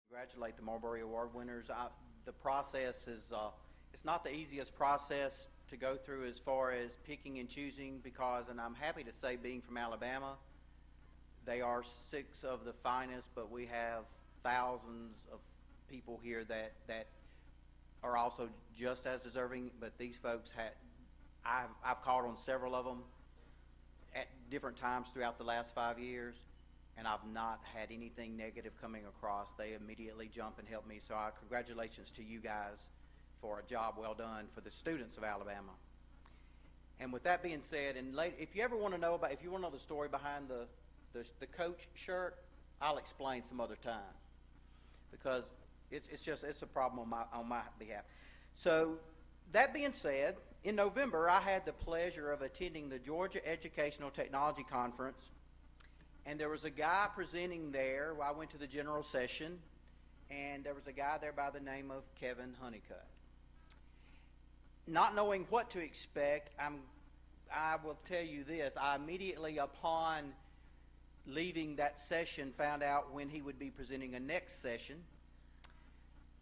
Congratulate the Marbury Award winners. The process is, it's not the easiest process to go through as far as picking and choosing because, and I'm happy to say being from Alabama, they are 6 of the finest, but we have thousands of people here that are also just as deserving, but these folks I've called on several of them at different times throughout the last 5 years, and I've not had anything negative coming across. They immediately jump and help me, so congratulations to you guys for a job well done for the students of Alabama. And with that being said, and if you ever want to know if you want to know the story behind the coach shirt, I'll explain some other time because it's a problem on my behalf. So that being said, in November I had the pleasure of attending the Georgia Educational Technology Conference, and there was a guy presenting there. I went to the general session, and there was a guy there by the name of Kevin Honeycutt. Not knowing what to expect, I will tell you this. I immediately, upon leaving that session, found out when he would be presenting a next session.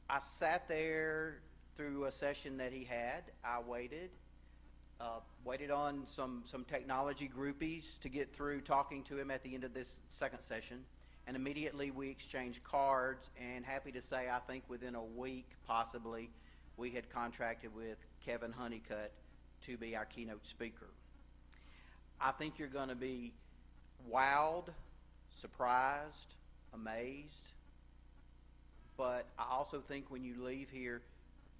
I sat there through a session that he had. I waited on some technology groupies to get through talking to him at the end of this second session, and immediately we exchanged cards, and happy to say I think within a week possibly we had contracted with Kevin Honeycutt to be our keynote speaker. I think you're going to be wowed, surprised, amazed, but I also think when you leave here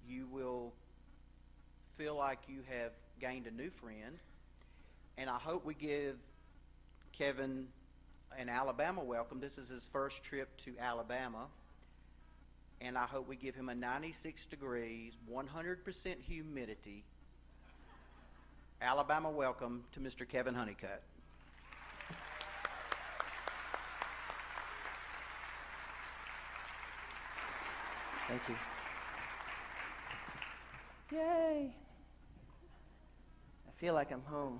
you will feel like you have gained a new friend, and I hope we give Kevin an Alabama welcome. This is his first trip to Alabama, and I hope we give him a 96 degrees, 100% humidity Alabama welcome to Mr. Kevin Honeycutt. Thank you. Yay! I feel like I'm home.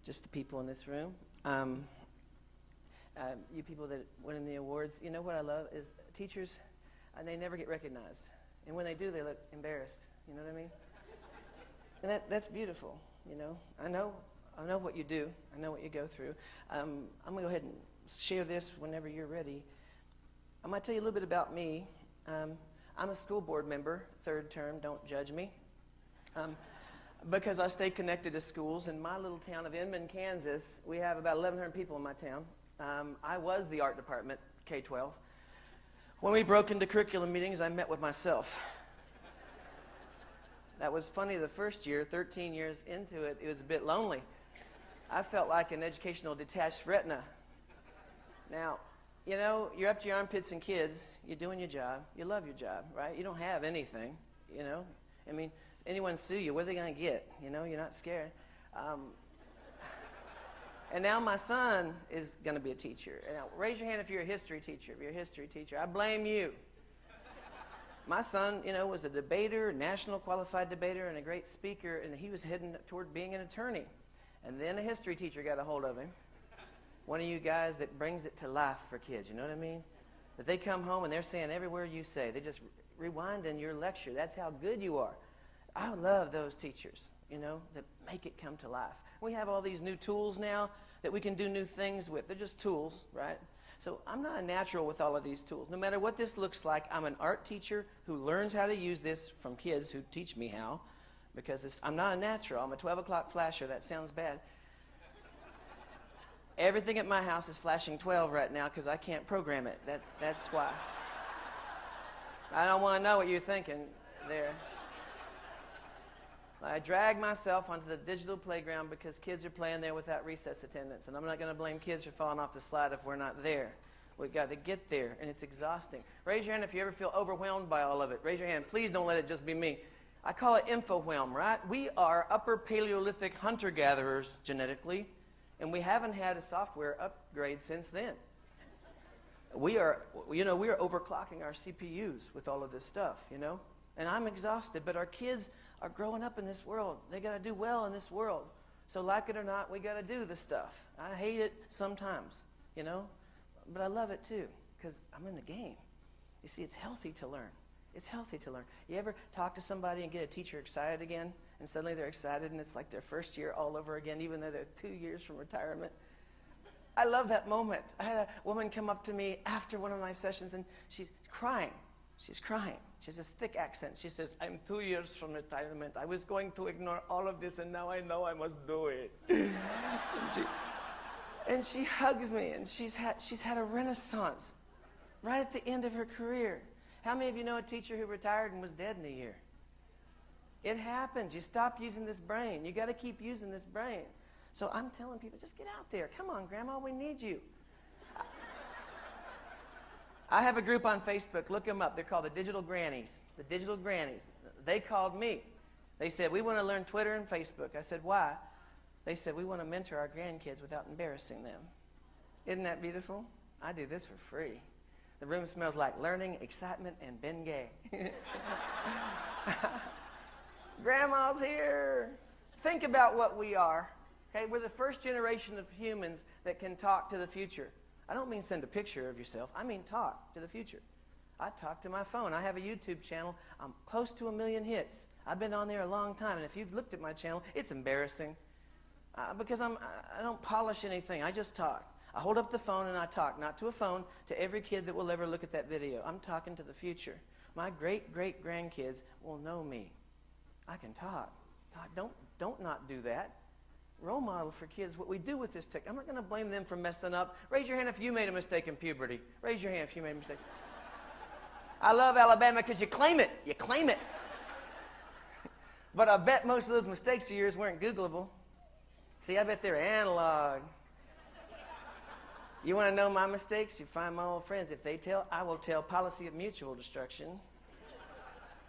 Just the people in this room. You people that win the awards, you know what I love is teachers, they never get recognized. And when they do, they look embarrassed. You know what I mean? And that's beautiful, you know. I know what you do. I know what you go through. I'm going to go ahead and share this whenever you're ready. I'm going to tell you a little bit about me. I'm a school board member, 3rd term, don't judge me. Because I stay connected to schools. In my little town of Inman, Kansas, we have about 1,100 people in my town. I was the art department, K-12. When we broke into curriculum meetings, I met with myself. That was funny the first year. 13 years into it, it was a bit lonely. I felt like an educational detached retina. Now, you know, you're up to your armpits in kids. You're doing your job. You love your job, right? You don't have anything, you know. I mean, anyone sue you, what are they going to get? You know, you're not scared. And now my son is going to be a teacher. Now, raise your hand if you're a history teacher. If you're a history teacher, I blame you. My son, you know, was a debater, national qualified debater, and a great speaker, and he was heading toward being an attorney. And then a history teacher got a hold of him. One of you guys that brings it to life for kids, you know what I mean? That they come home and they're saying every word you say. They just rewinding your lecture. That's how good you are. I love those teachers, you know, that make it come to life. We have all these new tools now that we can do new things with. They're just tools, right? So I'm not a natural with all of these tools. No matter what this looks like, I'm an art teacher who learns how to use this from kids who teach me how, because I'm not a natural. I'm a 12 o'clock flasher. That sounds bad. Everything at my house is flashing 12 right now because I can't program it. That's why. I don't want to know what you're thinking there. I drag myself onto the digital playground because kids are playing there without recess attendance. And I'm not going to blame kids for falling off the slide if we're not there. We've got to get there, and it's exhausting. Raise your hand if you ever feel overwhelmed by all of it. Raise your hand. Please don't let it just be me. I call it infowhelm, right? We are upper Paleolithic hunter-gatherers genetically, and we haven't had a software upgrade since then. We are overclocking our CPUs with all of this stuff, you know? And I'm exhausted, but our kids are growing up in this world. They got to do well in this world. So like it or not, we got to do the stuff. I hate it sometimes, you know, but I love it too because I'm in the game. You see, it's healthy to learn. It's healthy to learn. You ever talk to somebody and get a teacher excited again, and suddenly they're excited and it's like their first year all over again, even though they're 2 years from retirement? I love that moment. I had a woman come up to me after one of my sessions, and she's crying. She's crying. She has this thick accent. She says, I'm 2 years from retirement. I was going to ignore all of this, and now I know I must do it. and she hugs me, and she's had a renaissance right at the end of her career. How many of you know a teacher who retired and was dead in a year? It happens. You stop using this brain. You got to keep using this brain. So I'm telling people, just get out there. Come on, Grandma, we need you. I have a group on Facebook. Look them up. They're called the Digital Grannies. The Digital Grannies. They called me. They said, we want to learn Twitter and Facebook. I said, why? They said, we want to mentor our grandkids without embarrassing them. Isn't that beautiful? I do this for free. The room smells like learning, excitement, and Bengay. Grandma's here. Think about what we are. Okay, we're the first generation of humans that can talk to the future. I don't mean send a picture of yourself. I mean talk to the future. I talk to my phone. I have a YouTube channel. I'm close to 1 million hits. I've been on there a long time, and if you've looked at my channel, it's embarrassing because I don't polish anything. I just talk. I hold up the phone and I talk, not to a phone, to every kid that will ever look at that video. I'm talking to the future. My great-great-grandkids will know me. I can talk. God, don't not do that. Role model for kids, what we do with this tech. I'm not going to blame them for messing up. Raise your hand if you made a mistake in puberty. Raise your hand if you made a mistake. I love Alabama because you claim it. You claim it. But I bet most of those mistakes of yours weren't Googleable. See, I bet they're analog. You want to know my mistakes? You find my old friends. If they tell, I will tell. Policy of mutual destruction.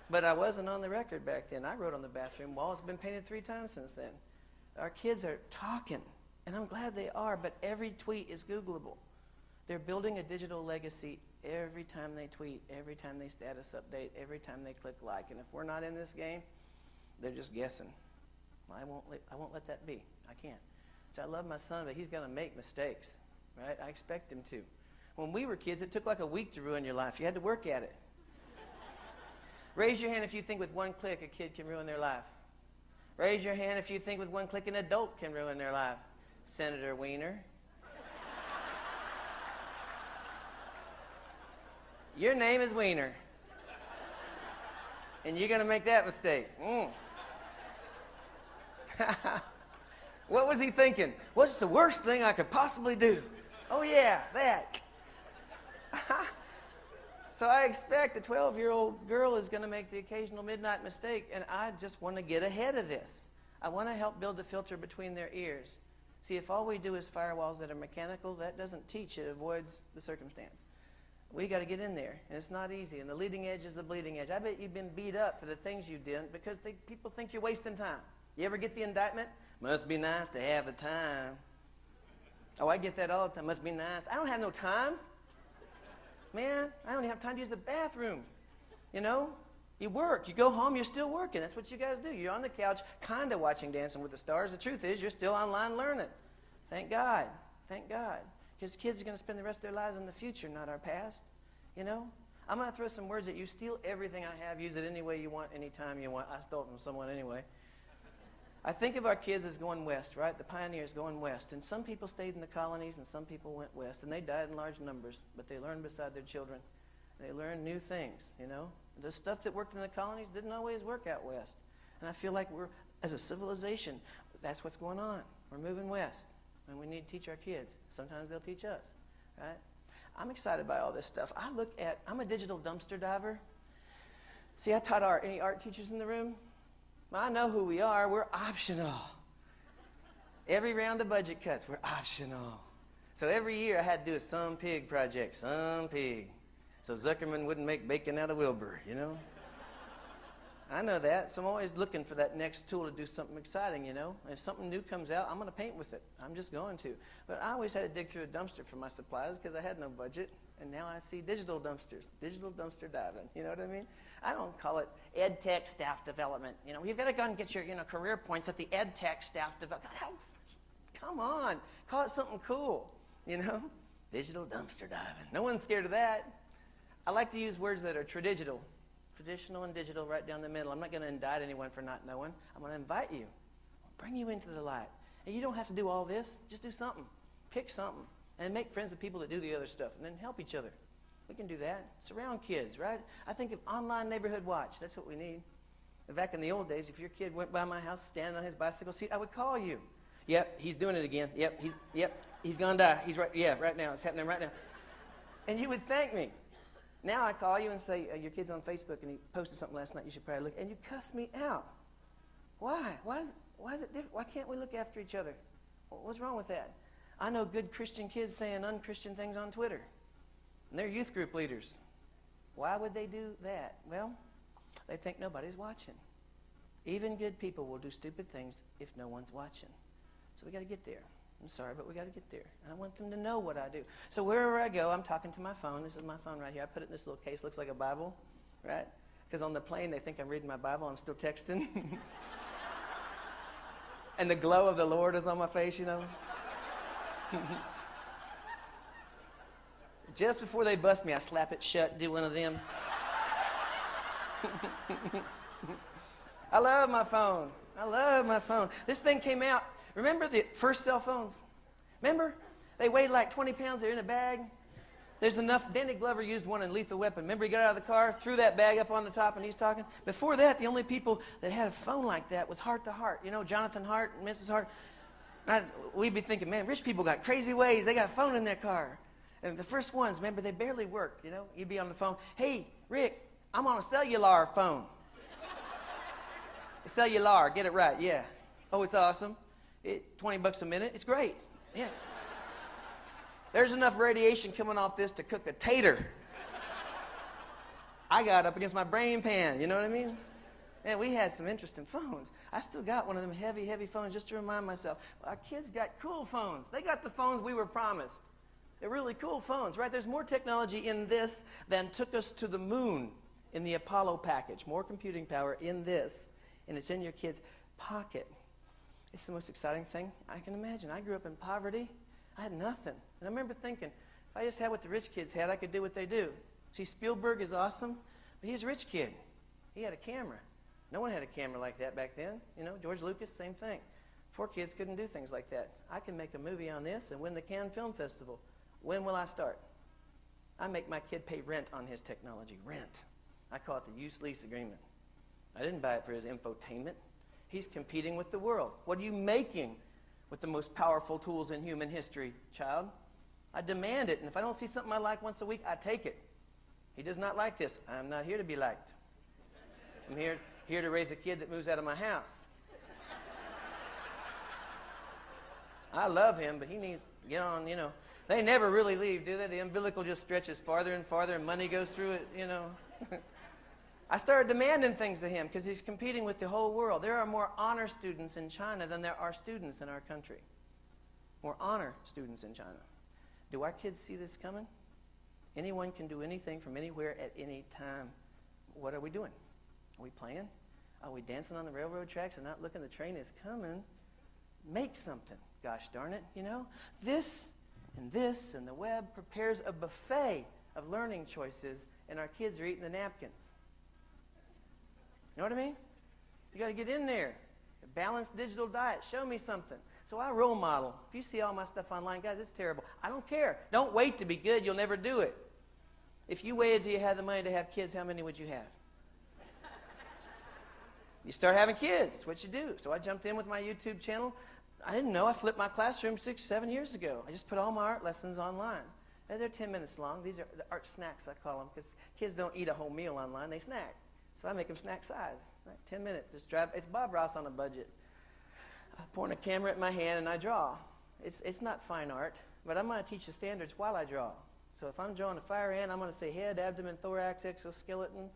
But I wasn't on the record back then. I wrote on the bathroom wall. It's been painted 3 times since then. Our kids are talking, and I'm glad they are, but every tweet is Googleable. They're building a digital legacy every time they tweet, every time they status update, every time they click like. And if we're not in this game, they're just guessing. I won't let that be. I can't. So I love my son, but he's going to make mistakes, right? I expect him to. When we were kids, it took like a week to ruin your life. You had to work at it. Raise your hand if you think with one click a kid can ruin their life. Raise your hand if you think with one click an adult can ruin their life. Senator Wiener. Your name is Wiener. And you're going to make that mistake. What was he thinking? What's the worst thing I could possibly do? Oh, yeah, that. So I expect a 12-year-old girl is going to make the occasional midnight mistake, and I just want to get ahead of this. I want to help build the filter between their ears. See, if all we do is firewalls that are mechanical, that doesn't teach. It avoids the circumstance. We got to get in there, and it's not easy. And the leading edge is the bleeding edge. I bet you've been beat up for the things you did because people think you're wasting time. You ever get the indictment? Must be nice to have the time. Oh, I get that all the time. Must be nice. I don't have no time. Man, I don't even have time to use the bathroom. You know? You work. You go home, you're still working. That's what you guys do. You're on the couch kind of watching Dancing with the Stars. The truth is you're still online learning. Thank God. Thank God. Because kids are going to spend the rest of their lives in the future, not our past. You know? I'm going to throw some words at you. Steal everything I have. Use it any way you want, anytime you want. I stole it from someone anyway. I think of our kids as going west, right? The pioneers going west. And some people stayed in the colonies and some people went west. And they died in large numbers, but they learned beside their children. They learned new things, you know? The stuff that worked in the colonies didn't always work out west. And I feel like we're, as a civilization, that's what's going on. We're moving west. And we need to teach our kids. Sometimes they'll teach us, right? I'm excited by all this stuff. I'm a digital dumpster diver. See, I taught art. Any art teachers in the room? Well, I know who we are. We're optional. Every round of budget cuts, we're optional. So every year I had to do a some pig project, some pig. So Zuckerman wouldn't make bacon out of Wilbur, you know? I know that, so I'm always looking for that next tool to do something exciting, you know? If something new comes out, I'm going to paint with it. I'm just going to. But I always had to dig through a dumpster for my supplies because I had no budget. And now I see digital dumpsters, digital dumpster diving. You know what I mean? I don't call it ed tech staff development. You know, you've got to go and get your career points at the ed tech staff development. Come on, call it something cool. You know, digital dumpster diving. No one's scared of that. I like to use words that are traditional and digital right down the middle. I'm not going to indict anyone for not knowing. I'm going to invite you, bring you into the light. And you don't have to do all this. Just do something. Pick something. And make friends with people that do the other stuff. And then help each other. We can do that. Surround kids, right? I think of online neighborhood watch. That's what we need. And back in the old days, if your kid went by my house standing on his bicycle seat, I would call you. Yep, he's doing it again. Yep, he's going to die. He's right now. It's happening right now. And you would thank me. Now I call you and say, your kid's on Facebook and he posted something last night. You should probably look. And you cuss me out. Why? Why is it different? Why can't we look after each other? What's wrong with that? I know good Christian kids saying unchristian things on Twitter. And they're youth group leaders. Why would they do that? Well, they think nobody's watching. Even good people will do stupid things if no one's watching. So we got to get there. I'm sorry, but we got to get there. And I want them to know what I do. So wherever I go, I'm talking to my phone. This is my phone right here. I put it in this little case. Looks like a Bible, right? Because on the plane, they think I'm reading my Bible. I'm still texting. And the glow of the Lord is on my face, you know. Just before they bust me, I slap it shut, do one of them. I love my phone. I love my phone. This thing came out. Remember the first cell phones? Remember? They weighed like 20 pounds. They're in a bag. There's enough. Danny Glover used one in Lethal Weapon. Remember he got out of the car, threw that bag up on the top, and he's talking? Before that, the only people that had a phone like that was Heart to Heart. You know, Jonathan Hart and Mrs. Hart. We'd be thinking, man, rich people got crazy ways. They got a phone in their car. And the first ones, remember, they barely worked, you know. You'd be on the phone. Hey, Rick, I'm on a cellular phone. Cellular, get it right, yeah. Oh, it's awesome. $20 a minute. It's great. Yeah. There's enough radiation coming off this to cook a tater. I got up against my brain pan, you know what I mean? Man, we had some interesting phones. I still got one of them heavy, heavy phones just to remind myself. Our kids got cool phones. They got the phones we were promised. They're really cool phones, right? There's more technology in this than took us to the moon in the Apollo package. More computing power in this, and it's in your kid's pocket. It's the most exciting thing I can imagine. I grew up in poverty. I had nothing. And I remember thinking, if I just had what the rich kids had, I could do what they do. See, Spielberg is awesome, but he's a rich kid. He had a camera. No one had a camera like that back then. You know, George Lucas, same thing. Poor kids couldn't do things like that. I can make a movie on this and win the Cannes Film Festival. When will I start? I make my kid pay rent on his technology. Rent. I call it the use-lease agreement. I didn't buy it for his infotainment. He's competing with the world. What are you making with the most powerful tools in human history, child? I demand it, and if I don't see something I like once a week, I take it. He does not like this. I'm not here to be liked. I'm here to raise a kid that moves out of my house. I love him, but he needs to get on, you know. They never really leave, do they? The umbilical just stretches farther and farther, and money goes through it, you know. I started demanding things of him because he's competing with the whole world. There are more honor students in China than there are students in our country. More honor students in China. Do our kids see this coming? Anyone can do anything from anywhere at any time. What are we doing? Are we playing? Are we dancing on the railroad tracks and not looking? The train is coming. Make something. Gosh darn it, you know. This and the web prepares a buffet of learning choices, and our kids are eating the napkins. You know what I mean? You got to get in there. A balanced digital diet. Show me something. So I role model. If you see all my stuff online, guys, it's terrible. I don't care. Don't wait to be good. You'll never do it. If you waited till you had the money to have kids, how many would you have? You start having kids. That's what you do. So I jumped in with my YouTube channel. I didn't know. I flipped my classroom 6-7 years ago. I just put all my art lessons online. And they're 10 minutes long. These are the art snacks, I call them, because kids don't eat a whole meal online. They snack. So I make them snack size. Right? 10 minutes. Just drive. It's Bob Ross on a budget. I point a camera at my hand and I draw. It's not fine art, but I'm going to teach the standards while I draw. So if I'm drawing a fire ant, I'm going to say head, abdomen, thorax, exoskeleton,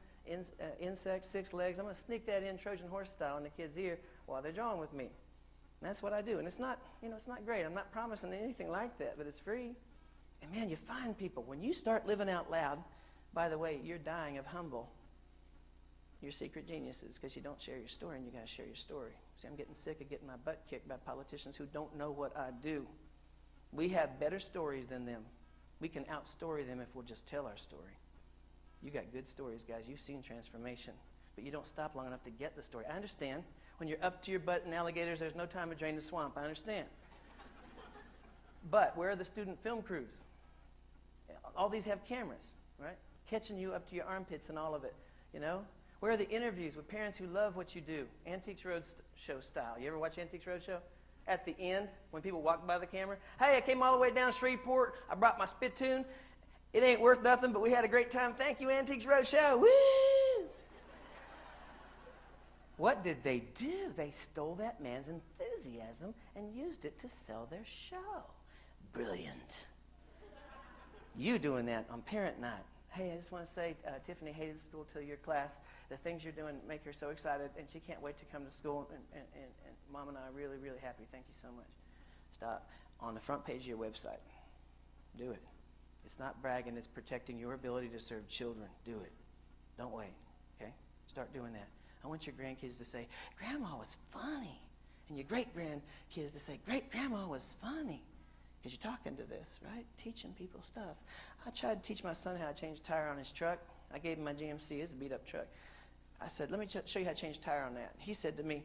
insect, 6 legs. I'm going to sneak that in Trojan horse style in the kid's ear while they're drawing with me. And that's what I do. And it's not, it's not great. I'm not promising anything like that, but it's free. And man, you find people. When you start living out loud, by the way, you're dying of humble. You're secret geniuses because you don't share your story, and you got to share your story. See, I'm getting sick of getting my butt kicked by politicians who don't know what I do. We have better stories than them. We can outstory them if we'll just tell our story. You got good stories, guys. You've seen transformation, but you don't stop long enough to get the story. I understand. When you're up to your butt in alligators, there's no time to drain the swamp. I understand. But where are the student film crews? All these have cameras, right? Catching you up to your armpits and all of it, you know? Where are the interviews with parents who love what you do? Antiques Roadshow style. You ever watch Antiques Roadshow? At the end, when people walk by the camera, hey, I came all the way down Shreveport. I brought my spittoon. It ain't worth nothing, but we had a great time. Thank you, Antiques Roadshow. Woo! What did they do? They stole that man's enthusiasm and used it to sell their show. Brilliant. You doing that on parent night. Hey, I just want to say, Tiffany hated school till your class. The things you're doing make her so excited, and she can't wait to come to school. And Mom and I are really, really happy. Thank you so much. Stop. On the front page of your website. Do it. It's not bragging. It's protecting your ability to serve children. Do it. Don't wait. Okay? Start doing that. I want your grandkids to say, Grandma was funny. And your great-grandkids to say, Great-grandma was funny. Because you're talking to this, right? Teaching people stuff. I tried to teach my son how to change a tire on his truck. I gave him my GMC. It's a beat-up truck. I said, let me show you how to change a tire on that. He said to me,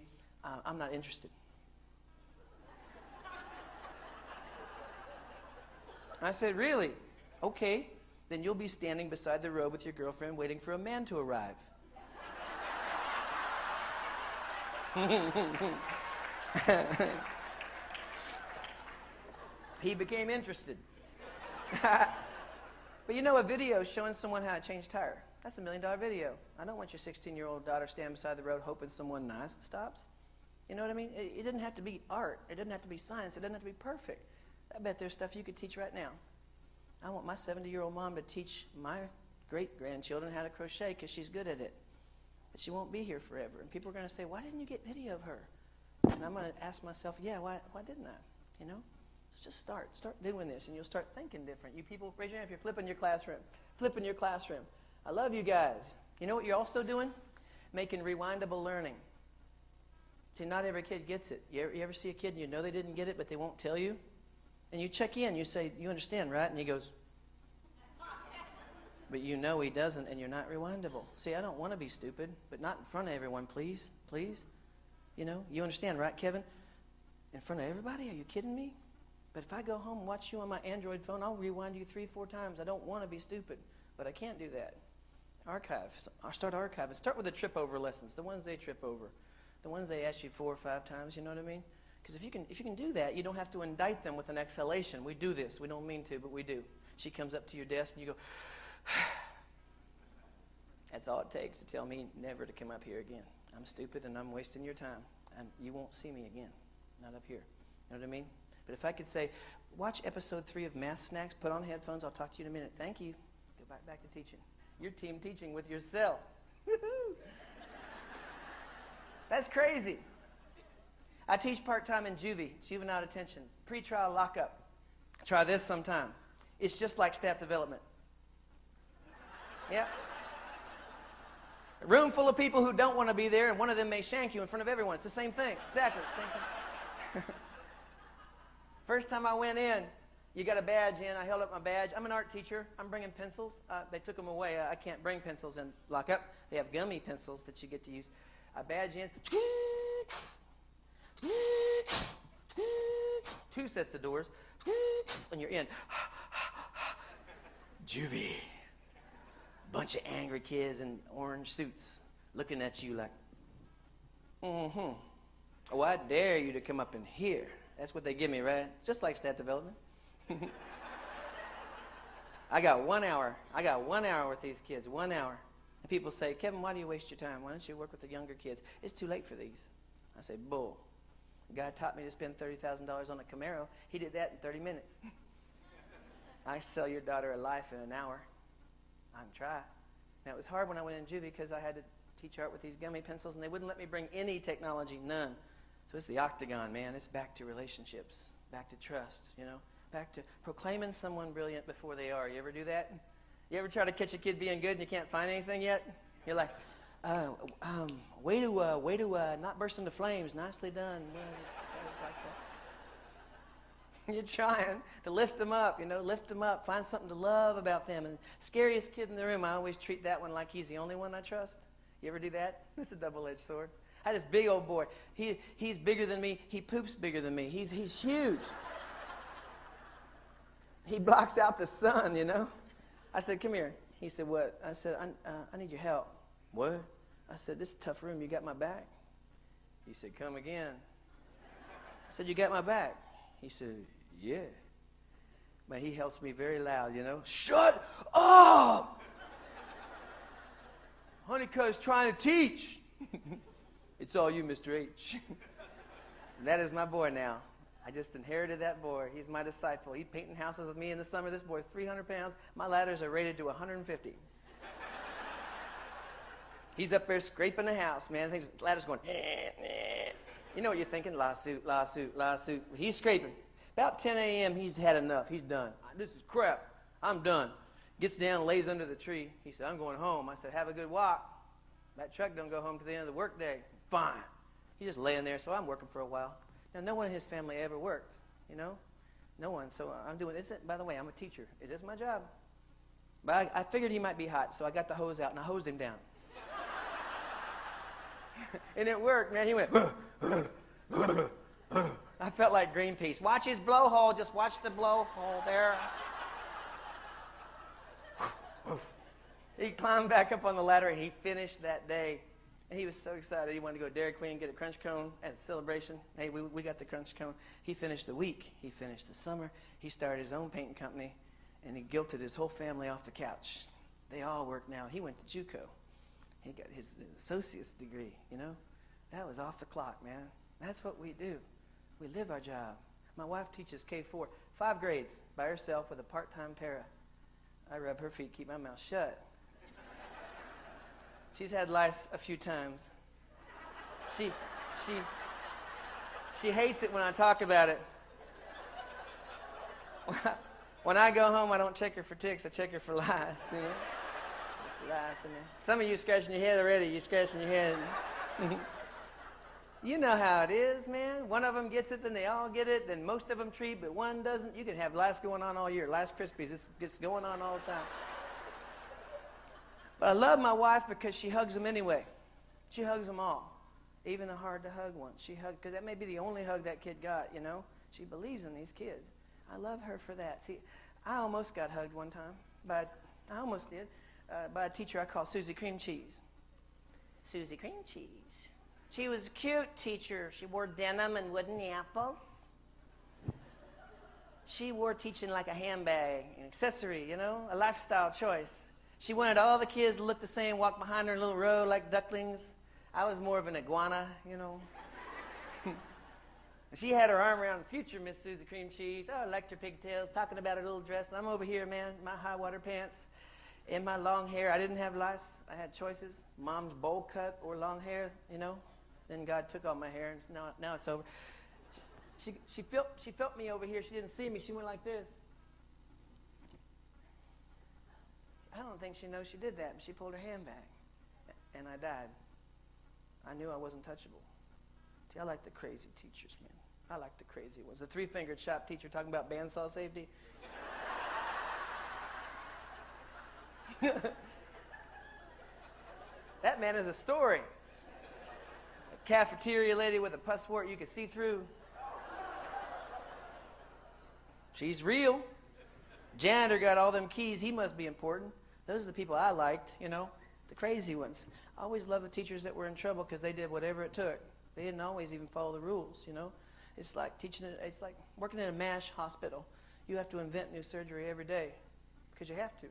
I'm not interested. I said, really? Okay. Then you'll be standing beside the road with your girlfriend waiting for a man to arrive. He became interested. But you know, a video showing someone how to change a tire, that's $1 million video. I don't want your 16-year-old daughter standing beside the road hoping someone nice stops. You know what I mean? It doesn't have to be art. It doesn't have to be science. It doesn't have to be perfect. I bet there's stuff you could teach right now. I want my 70-year-old mom to teach my great-grandchildren how to crochet because she's good at it. But she won't be here forever. And people are going to say, why didn't you get video of her? And I'm going to ask myself, yeah, why didn't I? You know? Just start doing this, and you'll start thinking different. You people, raise your hand if you're flipping your classroom. I love you guys. You know what you're also doing? Making rewindable learning. See, not every kid gets it. You ever see a kid and you know they didn't get it, but they won't tell you? And you check in, you say, you understand, right? And he goes, but you know he doesn't, and you're not rewindable. See, I don't want to be stupid, but not in front of everyone, please. Please. You know, you understand, right, Kevin? In front of everybody? Are you kidding me? But if I go home and watch you on my Android phone, I'll rewind you 3-4 times. I don't want to be stupid, but I can't do that. Archive. I'll start archiving. Start with the trip over lessons, the ones they trip over, the ones they ask you 4 or 5 times. You know what I mean? Because if you can do that, you don't have to indict them with an exhalation. We do this. We don't mean to, but we do. She comes up to your desk and you go. That's all it takes to tell me never to come up here again. I'm stupid and I'm wasting your time, and you won't see me again. Not up here. You know what I mean? But if I could say, watch episode 3 of Math Snacks, put on headphones, I'll talk to you in a minute. Thank you. Go back to teaching. Your team teaching with yourself. That's crazy. I teach part-time in juvie, juvenile detention, pretrial lockup. Try this sometime. It's just like staff development. Yeah. A room full of people who don't want to be there, and one of them may shank you in front of everyone. It's the same thing. Exactly the same thing. First time I went in, you got a badge in. I held up my badge. I'm an art teacher. I'm bringing pencils. They took them away. I can't bring pencils in lockup. They have gummy pencils that you get to use. I badge in. 2 sets of doors. And you're in. Juvie. Bunch of angry kids in orange suits looking at you like, oh, I dare you to come up in here. That's what they give me, right? It's just like stat development. I got 1 hour. I got 1 hour with these kids, 1 hour. And people say, Kevin, why do you waste your time? Why don't you work with the younger kids? It's too late for these. I say, bull. A guy taught me to spend $30,000 on a Camaro. He did that in 30 minutes. I sell your daughter a life in an hour. I can try. Now, it was hard when I went in juvie because I had to teach art with these gummy pencils, and they wouldn't let me bring any technology, none. So it's the octagon, man. It's back to relationships, back to trust, you know, back to proclaiming someone brilliant before they are. You ever do that? You ever try to catch a kid being good and you can't find anything yet? You're like, way to not burst into flames. Nicely done. Like You're trying to lift them up, lift them up, find something to love about them. And scariest kid in the room, I always treat that one like he's the only one I trust. You ever do that? It's a double-edged sword. I had this big old boy. He's bigger than me. He poops bigger than me. He's huge. He blocks out the sun, I said, come here. He said, what? I said, I need your help. What? I said, this is a tough room. You got my back? He said, come again. I said, you got my back? He said, yeah. But he helps me very loud, Shut up! Honeycutt's trying to teach. It's all you, Mr. H. That is my boy now. I just inherited that boy. He's my disciple. He's painting houses with me in the summer. This boy's 300 pounds. My ladders are rated to 150. He's up there scraping the house, man. The ladder's going, You know what you're thinking? Lawsuit, lawsuit, lawsuit. He's scraping. About 10 a.m., he's had enough. He's done. This is crap. I'm done. Gets down, lays under the tree. He said, I'm going home. I said, have a good walk. That truck don't go home to the end of the workday. Fine. He's just laying there, so I'm working for a while. Now, no one in his family ever worked, No one. So I'm doing this. By the way, I'm a teacher. Is this my job? But I figured he might be hot, so I got the hose out, and I hosed him down. And it worked, man. He went, I felt like Greenpeace. Watch his blowhole. Just watch the blowhole there. He climbed back up on the ladder, and he finished that day. And he was so excited. He wanted to go to Dairy Queen and get a crunch cone as a celebration. Hey, we got the crunch cone. He finished the week. He finished the summer. He started his own painting company, and he guilted his whole family off the couch. They all work now. He went to JUCO. He got his associate's degree, That was off the clock, man. That's what we do. We live our job. My wife teaches K4, 5 grades by herself with a part-time para. I rub her feet, keep my mouth shut. She's had lice a few times. She hates it when I talk about it. When I go home, I don't check her for ticks. I check her for lice, It's just lice in there. Some of you scratching your head already. You're scratching your head. You know how it is, man. One of them gets it, then they all get it, then most of them treat, but one doesn't. You can have lice going on all year. Lice Krispies, it's going on all the time. But I love my wife because she hugs them anyway. She hugs them all, even the hard-to-hug ones. She hugged, because that may be the only hug that kid got, She believes in these kids. I love her for that. See, I almost got hugged one time, but I almost did, by a teacher I call Susie Cream Cheese. Susie Cream Cheese. She was a cute teacher. She wore denim and wooden apples. She wore teaching like a handbag, an accessory, a lifestyle choice. She wanted all the kids to look the same, walk behind her in a little row like ducklings. I was more of an iguana, She had her arm around the future Miss Susie Cream Cheese. Oh, I liked her pigtails, talking about her little dress. And I'm over here, man, my high-water pants and my long hair. I didn't have lice. I had choices. Mom's bowl cut or long hair, Then God took all my hair, and now it's over. She felt me over here. She didn't see me. She went like this. I don't think she knows she did that, but she pulled her hand back, and I died. I knew I wasn't touchable. See, I like the crazy teachers, man. I like the crazy ones. The 3-fingered shop teacher talking about bandsaw safety. That man is a story. A cafeteria lady with a pus wart you could see through. She's real. Janitor got all them keys. He must be important. Those are the people I liked, the crazy ones. I always loved the teachers that were in trouble because they did whatever it took. They didn't always even follow the rules, It's like it's like working in a MASH hospital. You have to invent new surgery every day because you have to,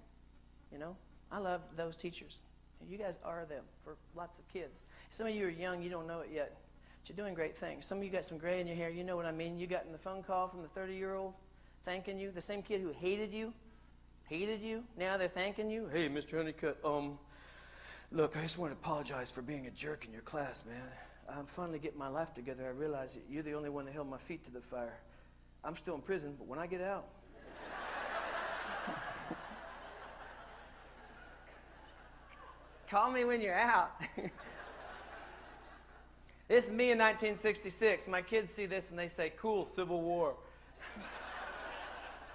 I love those teachers. You guys are them for lots of kids. Some of you are young, you don't know it yet. But you're doing great things. Some of you got some gray in your hair, you know what I mean. You got in the phone call from the 30-year-old thanking you. The same kid who hated you, now they're thanking you. Hey, Mr. Honeycutt, look, I just want to apologize for being a jerk in your class, man. I'm finally getting my life together. I realize that you're the only one that held my feet to the fire. I'm still in prison, but when I get out, call me when you're out. This is me in 1966. My kids see this and they say, cool, Civil War.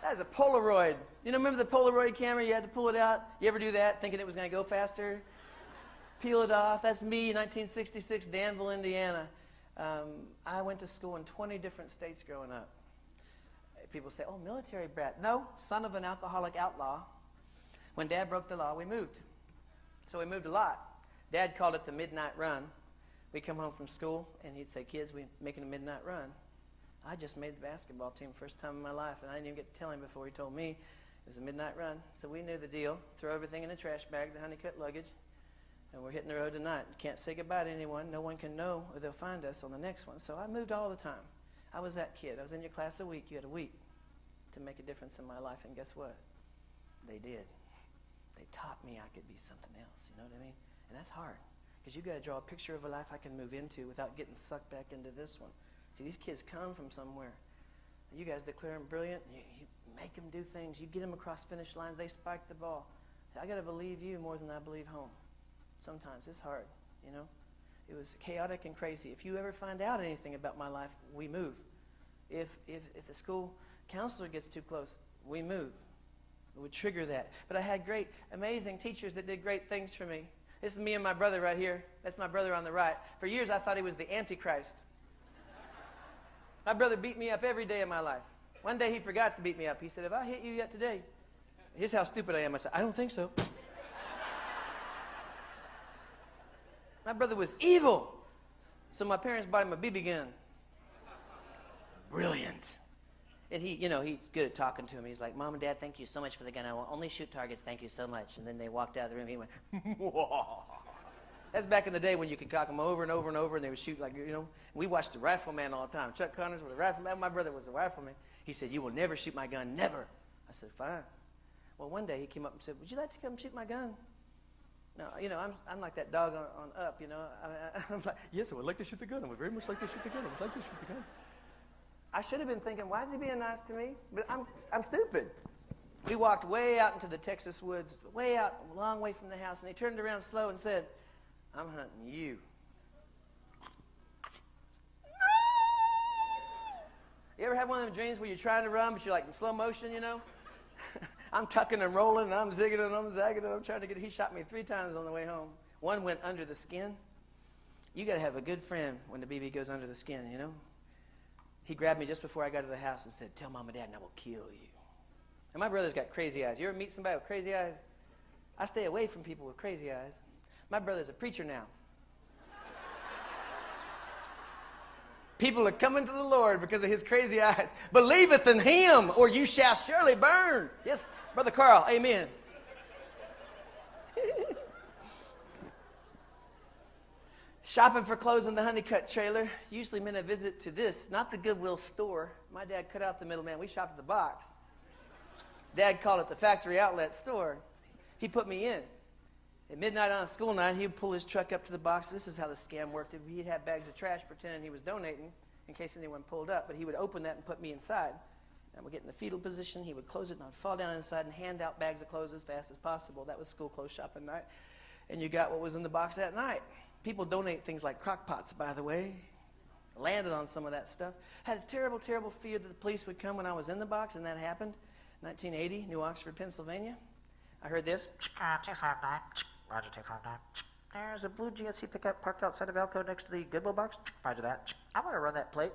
That is a Polaroid. You know, remember the Polaroid camera? You had to pull it out. You ever do that, thinking it was going to go faster? Peel it off. That's me, 1966, Danville, Indiana. I went to school in 20 different states growing up. People say, oh, military brat. No, son of an alcoholic outlaw. When Dad broke the law, we moved. So we moved a lot. Dad called it the midnight run. We'd come home from school, and he'd say, kids, we're making a midnight run. I just made the basketball team first time in my life, and I didn't even get to tell him before he told me it was a midnight run. So we knew the deal. Throw everything in a trash bag, the Honeycutt luggage, and we're hitting the road tonight. Can't say goodbye to anyone. No one can know, or they'll find us on the next one. So I moved all the time. I was that kid. I was in your class a week. You had a week to make a difference in my life, and guess what? They did. They taught me I could be something else, you know what I mean? And that's hard, because you got to draw a picture of a life I can move into without getting sucked back into this one. See, these kids come from somewhere. You guys declare them brilliant. You make them do things. You get them across finish lines. They spike the ball. I got to believe you more than I believe home. Sometimes it's hard, you know? It was chaotic and crazy. If you ever find out anything about my life, we move. If the school counselor gets too close, we move. It would trigger that. But I had great, amazing teachers that did great things for me. This is me and my brother right here. That's my brother on the right. For years, I thought he was the Antichrist. My brother beat me up every day of my life. One day, he forgot to beat me up. He said, have I hit you yet today? Here's how stupid I am. I said, I don't think so. My brother was evil. So my parents bought him a BB gun. Brilliant. And he, you know, he's good at talking to him. He's like, Mom and Dad, thank you so much for the gun. I will only shoot targets. Thank you so much. And then they walked out of the room. He went, whoa. That's back in the day when you could cock them over and over and over, and they would shoot like, you know. We watched The Rifleman all the time. Chuck Connors was a rifleman. My brother was a rifleman. He said, you will never shoot my gun, never. I said, fine. Well, one day he came up and said, would you like to come shoot my gun? No, you know, I'm like that dog on Up, you know. I'm like, yes, I would like to shoot the gun. I would very much like to shoot the gun. I would like to shoot the gun. I should have been thinking, why is he being nice to me? But I'm stupid. We walked way out into the Texas woods, way out, a long way from the house, and he turned around slow and said, I'm hunting you. You ever have one of them dreams where you're trying to run, but you're like in slow motion, you know? I'm tucking and rolling, and I'm zigging and I'm zagging, and I'm trying to get it. He shot me 3 times on the way home. One went under the skin. You got to have a good friend when the BB goes under the skin, you know? He grabbed me just before I got to the house and said, tell Mom and Dad and I will kill you. And my brother's got crazy eyes. You ever meet somebody with crazy eyes? I stay away from people with crazy eyes. My brother's a preacher now. People are coming to the Lord because of his crazy eyes. Believeth in him, or you shall surely burn. Yes, Brother Carl, amen. Shopping for clothes in the Honeycutt trailer usually meant a visit to this, not the Goodwill store. My dad cut out the middleman. We shopped at the box. Dad called it the factory outlet store. He put me in. At midnight on a school night, he would pull his truck up to the box. This is how the scam worked. He'd have bags of trash pretending he was donating in case anyone pulled up, but he would open that and put me inside. And we'd get in the fetal position. He would close it, and I'd fall down inside and hand out bags of clothes as fast as possible. That was school clothes shopping night. And you got what was in the box that night. People donate things like crock pots, by the way. Landed on some of that stuff. Had a terrible, terrible fear that the police would come when I was in the box, and that happened. 1980, New Oxford, Pennsylvania. I heard this. 259, Roger 259. There's a blue GSC pickup parked outside of Elko next to the Goodwill box. Roger that. I want to run that plate.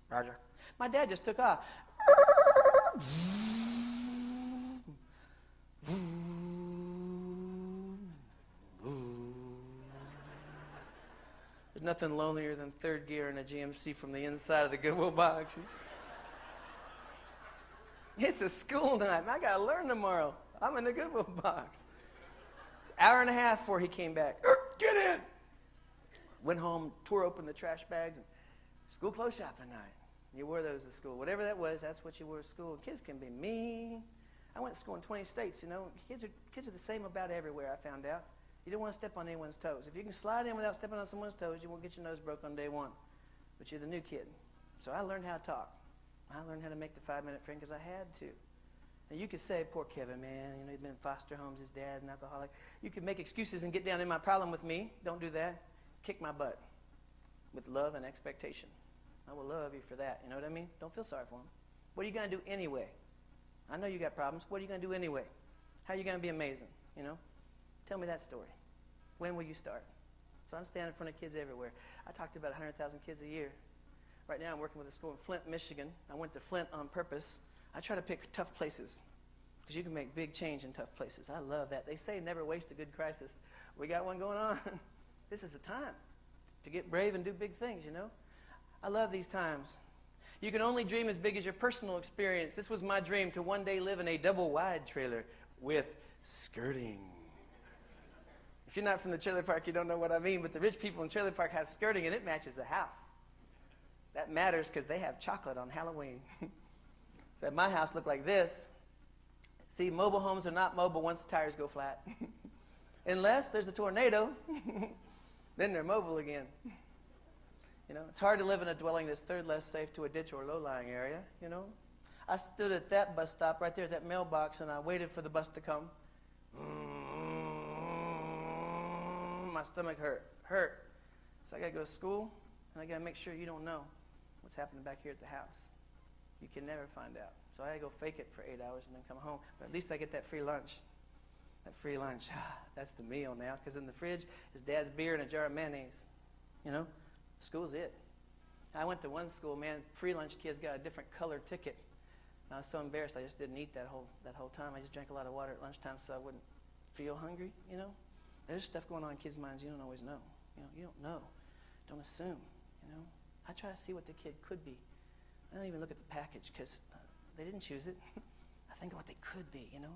Roger. My dad just took off. There's nothing lonelier than third gear in a GMC from the inside of the Goodwill box. It's a school night. I got to learn tomorrow. I'm in the Goodwill box. It's an hour and a half before he came back. Get in! Went home, tore open the trash bags, and school clothes shopping night. You wore those to school. Whatever that was, that's what you wore to school. Kids can be mean. I went to school in 20 states, you know. Kids are the same about everywhere, I found out. You don't want to step on anyone's toes. If you can slide in without stepping on someone's toes, you won't get your nose broke on day one. But you're the new kid. So I learned how to talk. I learned how to make the 5-minute friend because I had to. Now you could say, poor Kevin, man, you know, he'd been in foster homes, his dad's an alcoholic. You could make excuses and get down in my problem with me. Don't do that. Kick my butt with love and expectation. I will love you for that. You know what I mean? Don't feel sorry for him. What are you going to do anyway? I know you got problems. What are you going to do anyway? How are you going to be amazing? You know? Tell me that story. When will you start? So I'm standing in front of kids everywhere. I talk to about 100,000 kids a year. Right now I'm working with a school in Flint, Michigan. I went to Flint on purpose. I try to pick tough places because you can make big change in tough places. I love that. They say never waste a good crisis. We got one going on. This is the time to get brave and do big things, you know? I love these times. You can only dream as big as your personal experience. This was my dream, to one day live in a double-wide trailer with skirting. If you're not from the trailer park, you don't know what I mean, but the rich people in trailer park have skirting, and it matches the house. That matters because they have chocolate on Halloween. So my house looked like this. See, mobile homes are not mobile once the tires go flat. Unless there's a tornado, then they're mobile again. You know, it's hard to live in a dwelling that's third less safe to a ditch or low-lying area, you know. I stood at that bus stop right there at that mailbox, and I waited for the bus to come. My stomach hurt. So I got to go to school, and I got to make sure you don't know what's happening back here at the house. You can never find out. So I got to go fake it for 8 hours and then come home. But at least I get that free lunch. That free lunch, that's the meal now, because in the fridge is Dad's beer and a jar of mayonnaise. You know, school's it. I went to one school, man, free lunch kids got a different color ticket. And I was so embarrassed, I just didn't eat that whole time. I just drank a lot of water at lunchtime so I wouldn't feel hungry, you know. There's stuff going on in kids' minds you don't always know. You know, you don't know. Don't assume, you know. I try to see what the kid could be. I don't even look at the package because they didn't choose it. I think of what they could be, you know.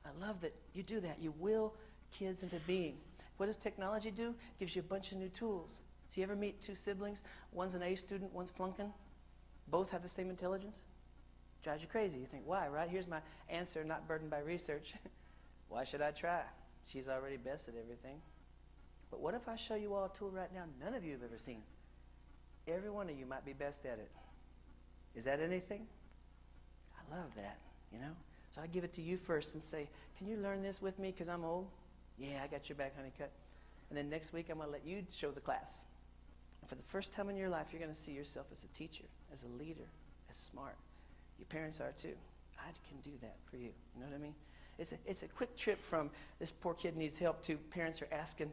I love that you do that. You will kids into being. What does technology do? It gives you a bunch of new tools. So you ever meet two siblings? One's an A student, one's flunking. Both have the same intelligence? Drives you crazy. You think, why, right? Here's my answer, not burdened by research. Why should I try? She's already best at everything. But what if I show you all a tool right now none of you have ever seen? Every one of you might be best at it. Is that anything? I love that, you know? So I give it to you first and say, can you learn this with me because I'm old? Yeah, I got your back, Honeycutt. And then next week I'm going to let you show the class. And for the first time in your life, you're going to see yourself as a teacher, as a leader, as smart. Your parents are too. I can do that for you. You know what I mean? It's a quick trip from this poor kid needs help to parents are asking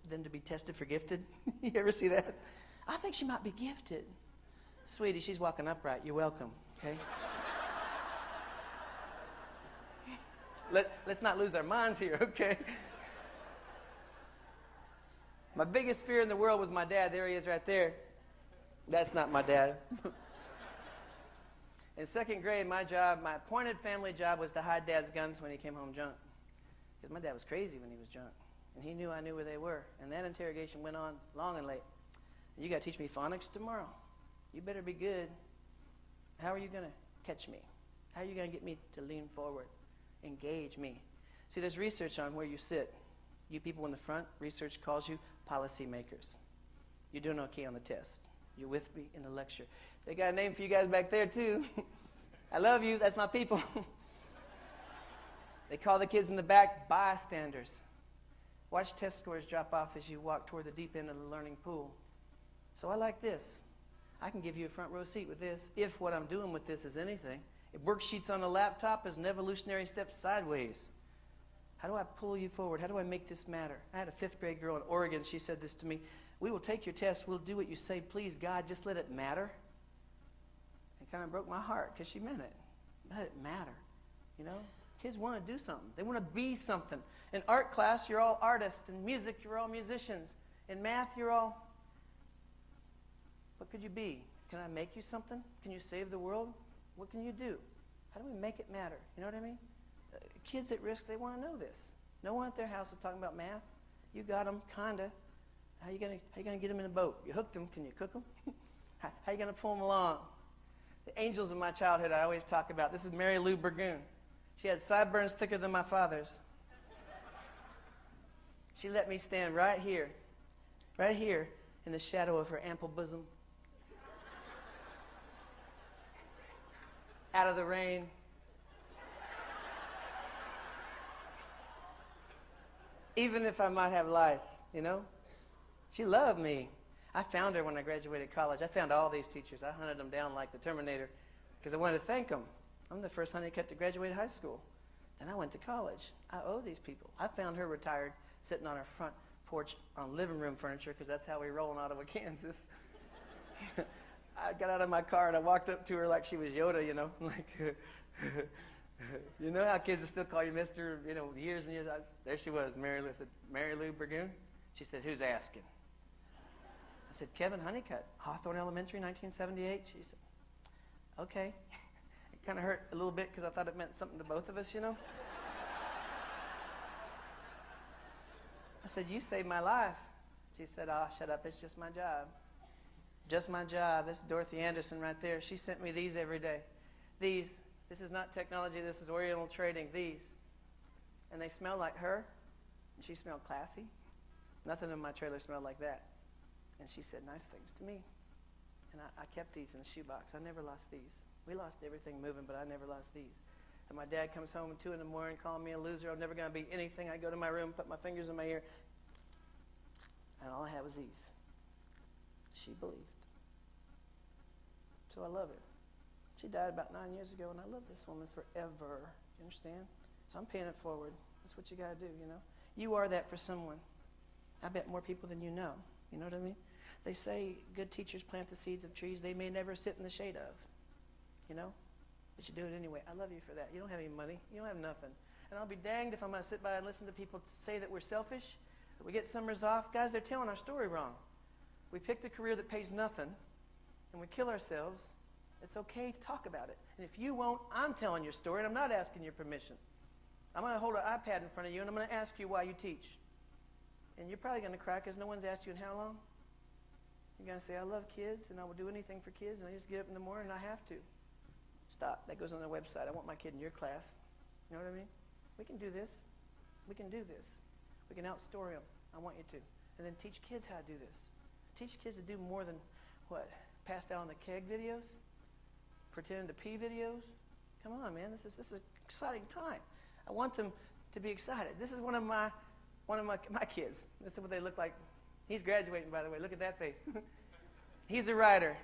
them to be tested for gifted. You ever see that? I think she might be gifted. Sweetie, she's walking upright. You're welcome, okay? Let's not lose our minds here, okay? My biggest fear in the world was my dad. There he is right there. That's not my dad. In second grade, my appointed family job was to hide Dad's guns when he came home drunk. Because my dad was crazy when he was drunk. And he knew I knew where they were. And that interrogation went on long and late. You got to teach me phonics tomorrow. You better be good. How are you going to catch me? How are you going to get me to lean forward? Engage me. See, there's research on where you sit. You people in the front, research calls you policymakers. You're doing okay on the test. You're with me in the lecture. They got a name for you guys back there, too. I love you. That's my people. They call the kids in the back bystanders. Watch test scores drop off as you walk toward the deep end of the learning pool. So I like this. I can give you a front row seat with this if what I'm doing with this is anything. If worksheets on a laptop is an evolutionary step sideways. How do I pull you forward? How do I make this matter? I had a 5th grade girl in Oregon. She said this to me. We will take your test. We'll do what you say. Please, God, just let it matter. It kind of broke my heart because she meant it. Let it matter. You know, kids want to do something. They want to be something. In art class, you're all artists. In music, you're all musicians. In math, you're all... What could you be? Can I make you something? Can you save the world? What can you do? How do we make it matter? You know what I mean? Kids at risk, they want to know this. No one at their house is talking about math. You got them, kind of. How you gonna get them in a boat? You hooked them. Can you cook them? How you going to pull them along? The angels of my childhood I always talk about. This is Mary Lou Burgoon. She had sideburns thicker than my father's. She let me stand right here in the shadow of her ample bosom. Out of the rain. Even if I might have lice, you know? She loved me. I found her when I graduated college. I found all these teachers. I hunted them down like the Terminator because I wanted to thank them. I'm the first Honeycutt to graduate high school. Then I went to college. I owe these people. I found her retired, sitting on her front porch on living room furniture, because that's how we roll in Ottawa, Kansas. I got out of my car and I walked up to her like she was Yoda, you know, like, you know how kids will still call you Mr., you know, years and years. There she was, Mary Lou. I said, Mary Lou Burgoon? She said, who's asking? I said, Kevin Honeycutt, Hawthorne Elementary, 1978. She said, okay. It kind of hurt a little bit because I thought it meant something to both of us, you know. I said, you saved my life. She said, oh, shut up, it's just my job. Just my job. This is Dorothy Anderson right there. She sent me these every day. These. This is not technology. This is Oriental trading. These. And they smell like her. And she smelled classy. Nothing in my trailer smelled like that. And she said nice things to me. And I kept these in a shoebox. I never lost these. We lost everything moving, but I never lost these. And my dad comes home at 2 in the morning calling me a loser. I'm never going to be anything. I go to my room, put my fingers in my ear, and all I had was these. She believed. So I love her. She died about 9 years ago, and I love this woman forever. You understand? So I'm paying it forward. That's what you got to do, you know. You are that for someone. I bet more people than you know. You know what I mean? They say good teachers plant the seeds of trees they may never sit in the shade of. You know? But you do it anyway. I love you for that. You don't have any money. You don't have nothing. And I'll be danged if I'm going to sit by and listen to people say that we're selfish, that we get summers off. Guys, they're telling our story wrong. We picked a career that pays nothing, and we kill ourselves. It's okay to talk about it. And if you won't, I'm telling your story, and I'm not asking your permission. I'm going to hold an iPad in front of you, and I'm going to ask you why you teach. And you're probably going to cry because no one's asked you in how long? You're going to say, I love kids, and I will do anything for kids, and I just get up in the morning, and I have to. Stop. That goes on their website. I want my kid in your class. You know what I mean? We can do this. We can do this. We can outstory them. I want you to. And then teach kids how to do this. Teach kids to do more than, what, passed out on the keg videos? Pretend to pee videos? Come on, man. This is an exciting time. I want them to be excited. This is one of my kids. This is what they look like. He's graduating, by the way. Look at that face. He's a writer.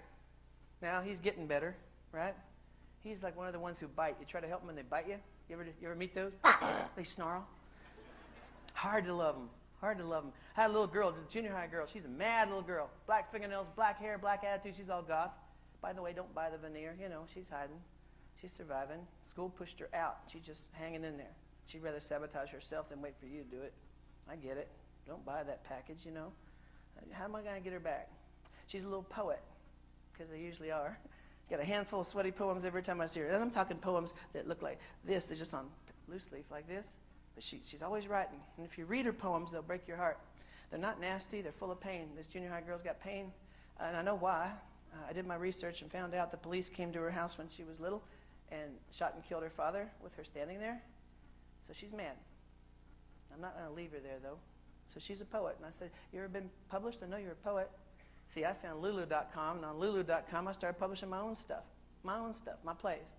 Now, he's getting better, right? He's like one of the ones who bite. You try to help them and they bite you. You ever meet those? They snarl. Hard to love them. Hard to love them. I had a little girl, a junior high girl. She's a mad little girl. Black fingernails, black hair, black attitude. She's all goth. By the way, don't buy the veneer. You know, she's hiding. She's surviving. School pushed her out. She's just hanging in there. She'd rather sabotage herself than wait for you to do it. I get it. Don't buy that package, you know. How am I going to get her back? She's a little poet, because they usually are. Got a handful of sweaty poems every time I see her. And I'm talking poems that look like this. They're just on loose leaf like this. But she's always writing. And if you read her poems, they'll break your heart. They're not nasty. They're full of pain. This junior high girl's got pain. And I know why. I did my research and found out the police came to her house when she was little and shot and killed her father with her standing there. So she's mad. I'm not going to leave her there, though. So she's a poet. And I said, you ever been published? I know you're a poet. See, I found Lulu.com, and on Lulu.com I started publishing my own stuff, my plays.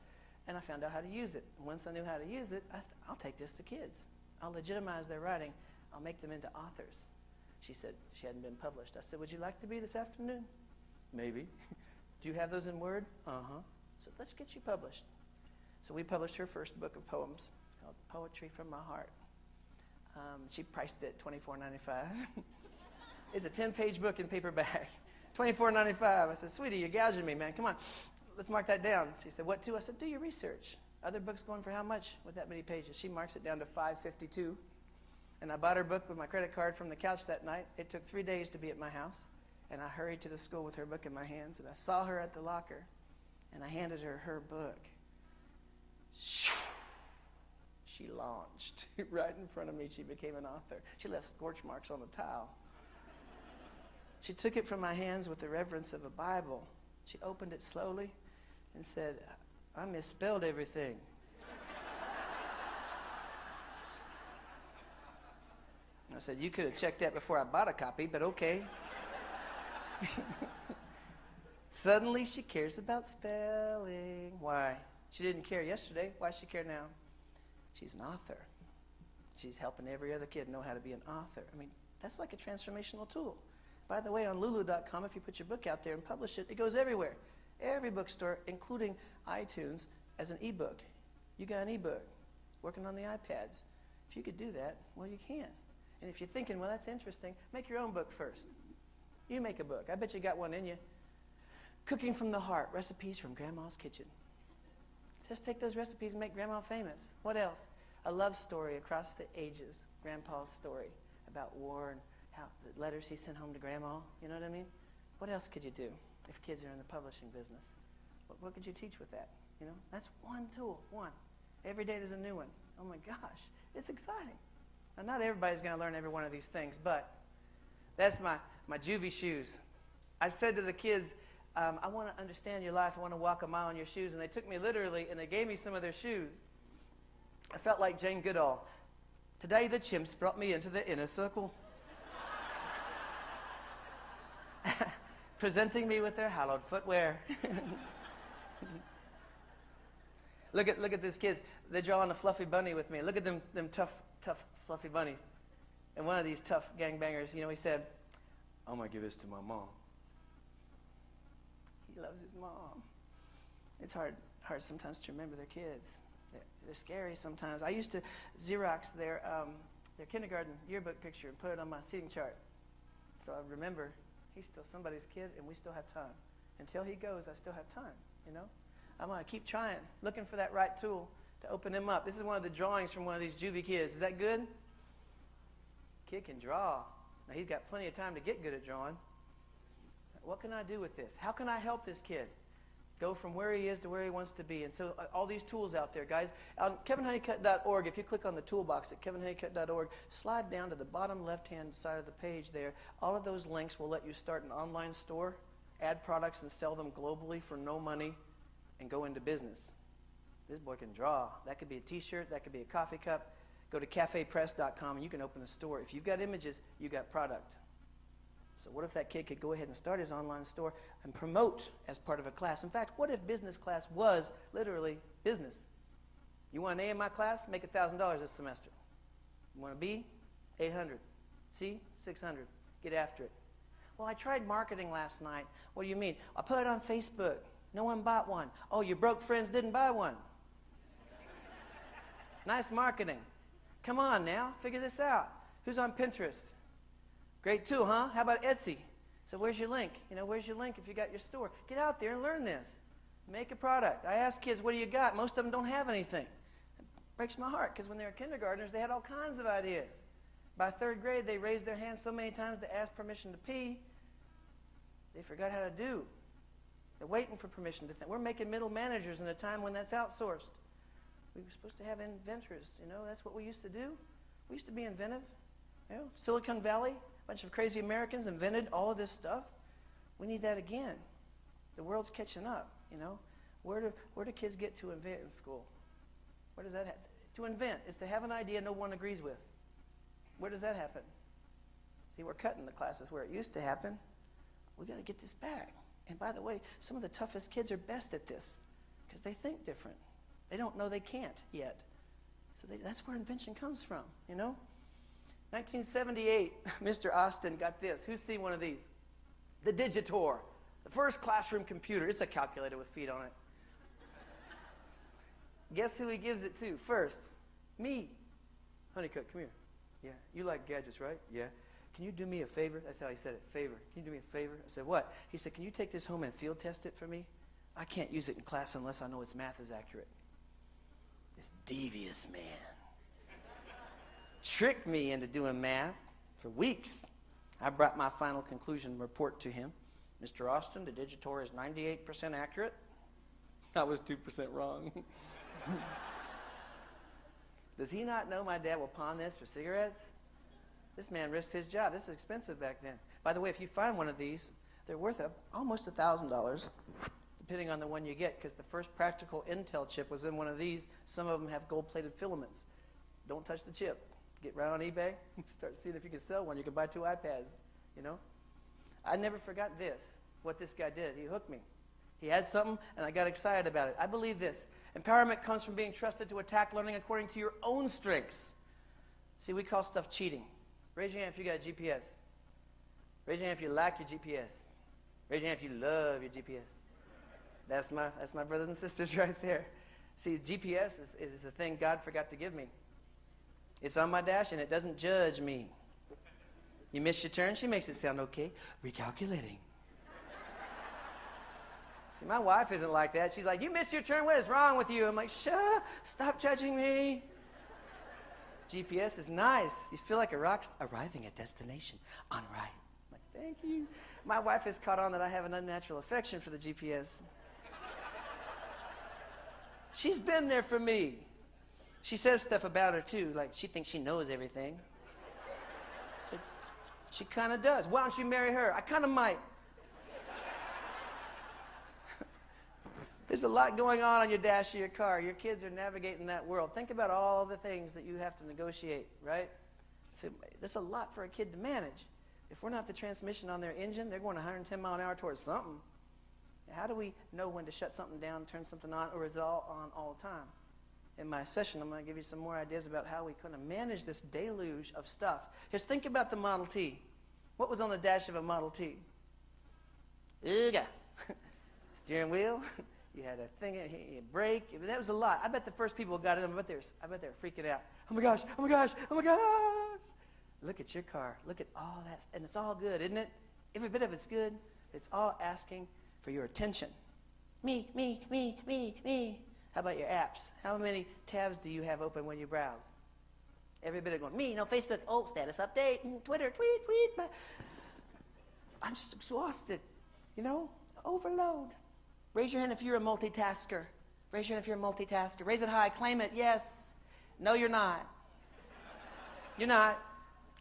And I found out how to use it. And once I knew how to use it, I'll take this to kids. I'll legitimize their writing. I'll make them into authors. She said she hadn't been published. I said, would you like to be this afternoon? Maybe. Do you have those in Word? Uh-huh. So let's get you published. So we published her first book of poems called Poetry from My Heart. She priced it at $24.95. It's a 10-page book in paperback. $24.95. I said, sweetie, you're gouging me, man. Come on. Let's mark that down. She said, what to? I said, do your research. Other books going for how much with that many pages? She marks it down to $5.52. And I bought her book with my credit card from the couch that night. It took 3 days to be at my house. And I hurried to the school with her book in my hands. And I saw her at the locker. And I handed her her book. She launched right in front of me. She became an author. She left scorch marks on the tile. She took it from my hands with the reverence of a Bible. She opened it slowly and said, I misspelled everything. I said, you could have checked that before I bought a copy, but okay. Suddenly she cares about spelling. Why? She didn't care yesterday. Why does she care now? She's an author. She's helping every other kid know how to be an author. I mean, that's like a transformational tool. By the way, on Lulu.com, if you put your book out there and publish it, it goes everywhere. Every bookstore, including iTunes, as an ebook. You got an ebook working on the iPads. If you could do that, well, you can. And if you're thinking, well, that's interesting, make your own book first. You make a book. I bet you got one in you. Cooking from the Heart, recipes from Grandma's kitchen. Just take those recipes and make Grandma famous. What else? A love story across the ages. Grandpa's story about war and how the letters he sent home to Grandma. You know what I mean? What else could you do if kids are in the publishing business? What could you teach with that? You know, that's one tool, one. Every day there's a new one. Oh my gosh, it's exciting. Now, not everybody's going to learn every one of these things, but that's my juvie shoes. I said to the kids, I want to understand your life. I want to walk a mile in your shoes. And they took me literally, and they gave me some of their shoes. I felt like Jane Goodall. Today the chimps brought me into the inner circle, presenting me with their hallowed footwear. Look at these kids. They're drawing a fluffy bunny with me. Look at them tough fluffy bunnies. And one of these tough gangbangers, you know, he said, I'm going to give this to my mom. He loves his mom. It's hard sometimes to remember their kids. They're scary sometimes. I used to Xerox their kindergarten yearbook picture and put it on my seating chart. So I remember he's still somebody's kid and we still have time. Until he goes, I still have time, you know? I'm going to keep trying, looking for that right tool to open him up. This is one of the drawings from one of these juvie kids. Is that good? Kid can draw. Now, he's got plenty of time to get good at drawing. What can I do with this? How can I help this kid go from where he is to where he wants to be? And so all these tools out there, guys. On kevinhoneycutt.org, if you click on the toolbox at kevinhoneycutt.org, slide down to the bottom left-hand side of the page there. All of those links will let you start an online store, add products and sell them globally for no money, and go into business. This boy can draw. That could be a t-shirt. That could be a coffee cup. Go to cafepress.com and you can open a store. If you've got images, you got product. So what if that kid could go ahead and start his online store and promote as part of a class? In fact, what if business class was literally business? You want an A in my class? Make $1,000 this semester. You want a B? 800. C? 600. Get after it. Well, I tried marketing last night. What do you mean? I put it on Facebook. No one bought one. Oh, your broke friends didn't buy one. Nice marketing. Come on now, figure this out. Who's on Pinterest? Great tool, huh? How about Etsy? So where's your link? You know, where's your link if you got your store? Get out there and learn this. Make a product. I ask kids, what do you got? Most of them don't have anything. It breaks my heart because when they were kindergartners, they had all kinds of ideas. By third grade, they raised their hands so many times to ask permission to pee, they forgot how to do. They're waiting for permission to think. We're making middle managers in a time when that's outsourced. We were supposed to have inventors, you know, that's what we used to do. We used to be inventive. You know, Silicon Valley, a bunch of crazy Americans invented all of this stuff. We need that again. The world's catching up, you know. Where do kids get to invent in school? Where does that happen? To invent is to have an idea no one agrees with. Where does that happen? See, we're cutting the classes where it used to happen. We got to get this back. And by the way, some of the toughest kids are best at this because they think different. They don't know they can't yet. So that's where invention comes from, you know? 1978, Mr. Austin got this. Who's seen one of these? The Digitor, the first classroom computer. It's a calculator with feet on it. Guess who he gives it to first? Me. Honeycutt, come here. Yeah, you like gadgets, right? Yeah. Can you do me a favor? That's how he said it, favor. Can you do me a favor? I said, what? He said, can you take this home and field test it for me? I can't use it in class unless I know its math is accurate. This devious man tricked me into doing math for weeks. I brought my final conclusion report to him. Mr. Austin, the Digitor is 98% accurate. I was 2% wrong. Does he not know my dad will pawn this for cigarettes? This man risked his job. This is expensive back then. By the way, if you find one of these, they're worth almost $1,000, depending on the one you get, because the first practical Intel chip was in one of these. Some of them have gold-plated filaments. Don't touch the chip. Get right on eBay. Start seeing if you can sell one. You can buy 2 iPads, you know. I never forgot this, what this guy did. He hooked me. He had something, and I got excited about it. I believe this. Empowerment comes from being trusted to attack learning according to your own strengths. See, we call stuff cheating. Raise your hand if you got a GPS. Raise your hand if you like your GPS. Raise your hand if you love your GPS. That's my brothers and sisters right there. See, GPS is the thing God forgot to give me. It's on my dash, and it doesn't judge me. You miss your turn, she makes it sound okay. Recalculating. See, my wife isn't like that. She's like, you missed your turn, what is wrong with you? I'm like, stop judging me. GPS is nice. You feel like a rock star arriving at destination on right. I'm like, thank you. My wife has caught on that I have an unnatural affection for the GPS. She's been there for me. She says stuff about her, too, like she thinks she knows everything. So she kind of does. Why don't you marry her? I kind of might. There's a lot going on your dash of your car. Your kids are navigating that world. Think about all the things that you have to negotiate, right? So there's a lot for a kid to manage. If we're not the transmission on their engine, they're going 110 mile an hour towards something. How do we know when to shut something down, turn something on, or is it all on all the time? In my session, I'm going to give you some more ideas about how we kind of manage this deluge of stuff. Just think about the Model T. What was on the dash of a Model T? Ooga. Steering wheel. You had a thing, a brake. That was a lot. I bet the first people who got it, I bet they were freaking out. Oh my gosh, oh my gosh, oh my gosh. Look at your car. Look at all that. And it's all good, isn't it? Every bit of it's good. It's all asking for your attention. Me, me, me, me, me. How about your apps? How many tabs do you have open when you browse? Every bit of going, me, no Facebook, oh, status update, Twitter, tweet. I'm just exhausted, overload. Raise your hand if you're a multitasker. Raise your hand if you're a multitasker. Raise it high, claim it, yes. No, you're not. You're not.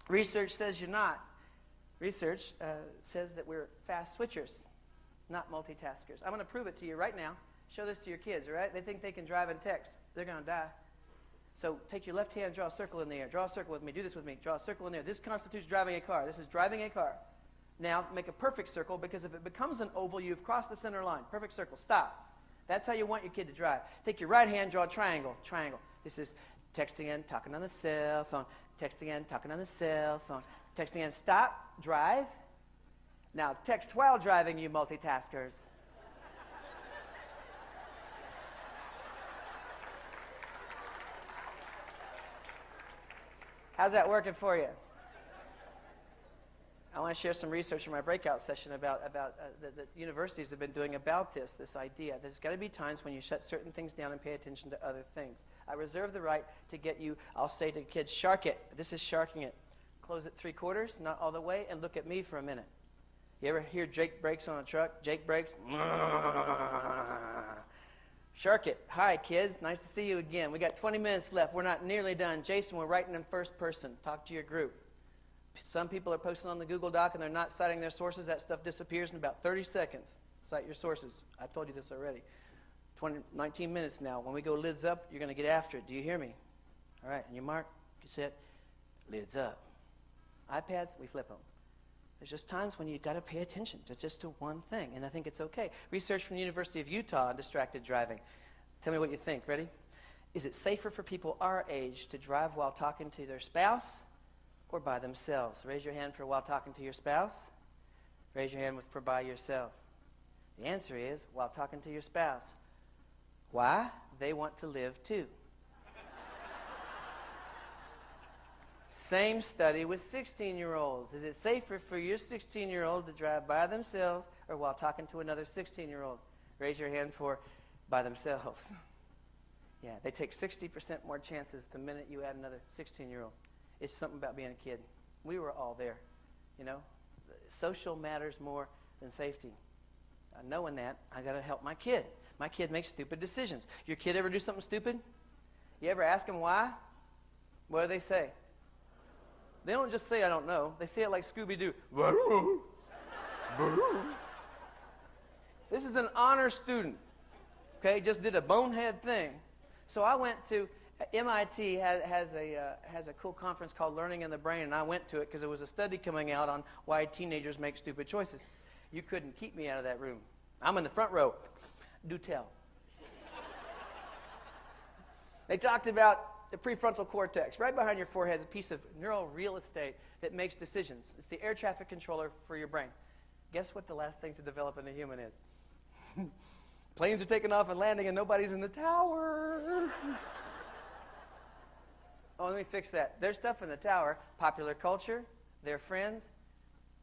Research says you're not. Research says that we're fast switchers, not multitaskers. I'm going to prove it to you right now. Show this to your kids, all right? They think they can drive and text. They're going to die. So take your left hand, draw a circle in the air. Draw a circle with me. Do this with me. Draw a circle in there. This constitutes driving a car. This is driving a car. Now make a perfect circle, because if it becomes an oval, you've crossed the center line. Perfect circle. Stop. That's how you want your kid to drive. Take your right hand, draw a triangle. Triangle. This is texting and talking on the cell phone. Texting and talking on the cell phone. Texting and stop. Drive. Now text while driving, you multitaskers. How's that working for you? I want to share some research in my breakout session about the universities have been doing about this idea. There's got to be times when you shut certain things down and pay attention to other things. I reserve the right to get you, I'll say to kids, shark it. This is sharking it. Close it 3/4, not all the way, and look at me for a minute. You ever hear Jake brakes on a truck? Jake brakes. Shark it. Hi, kids. Nice to see you again. We got 20 minutes left. We're not nearly done. Jason, we're writing in first person. Talk to your group. Some people are posting on the Google Doc and they're not citing their sources. That stuff disappears in about 30 seconds. Cite your sources. I told you this already. 19 minutes now. When we go lids up, you're going to get after it. Do you hear me? All right. And you mark, you set, lids up. iPads, we flip them. There's just times when you've got to pay attention to just to one thing, and I think it's okay. Research from the University of Utah on distracted driving. Tell me what you think. Ready? Is it safer for people our age to drive while talking to their spouse or by themselves? Raise your hand for while talking to your spouse. Raise your hand for by yourself. The answer is while talking to your spouse. Why? They want to live too. Same study with 16-year-olds. Is it safer for your 16-year-old to drive by themselves or while talking to another 16-year-old? Raise your hand for by themselves. Yeah, they take 60% more chances the minute you add another 16-year-old. It's something about being a kid. We were all there, Social matters more than safety. Knowing that, I got to help my kid. My kid makes stupid decisions. Your kid ever do something stupid? You ever ask them why? What do they say? They don't just say, I don't know. They say it like Scooby-Doo. This is an honor student, okay? Just did a bonehead thing. So I went to, MIT has a cool conference called Learning in the Brain, and I went to it because there was a study coming out on why teenagers make stupid choices. You couldn't keep me out of that room. I'm in the front row. Do tell. They talked about the prefrontal cortex. Right behind your forehead is a piece of neural real estate that makes decisions. It's the air traffic controller for your brain. Guess what the last thing to develop in a human is? Planes are taking off and landing and nobody's in the tower. Oh, let me fix that. There's stuff in the tower, popular culture, their friends,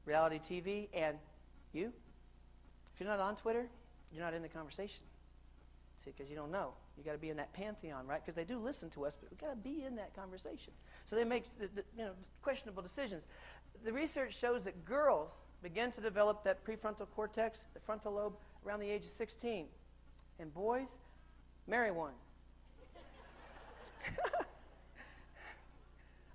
reality TV, and you. If you're not on Twitter, you're not in the conversation. See, because you don't know. You got to be in that pantheon, right? Because they do listen to us, but we got to be in that conversation. So they make questionable decisions. The research shows that girls begin to develop that prefrontal cortex, the frontal lobe, around the age of 16. And boys, marry one.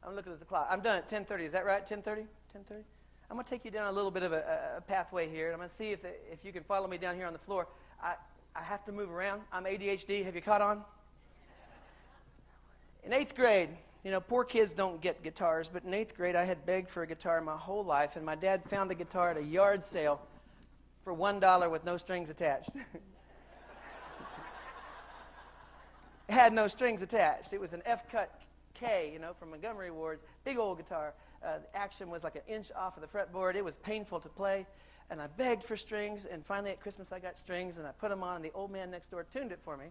I'm looking at the clock. I'm done at 10:30. Is that right? 10:30? 10:30? I'm going to take you down a little bit of a pathway here. And I'm going to see if you can follow me down here on the floor. I have to move around. I'm ADHD. Have you caught on? In 8th grade, poor kids don't get guitars, but in 8th grade I had begged for a guitar my whole life, and my dad found the guitar at a yard sale for $1 with no strings attached. It had no strings attached. It was an F-cut K, from Montgomery Ward's, big old guitar. The action was like an inch off of the fretboard. It was painful to play, and I begged for strings, and finally at Christmas I got strings, and I put them on, and the old man next door tuned it for me,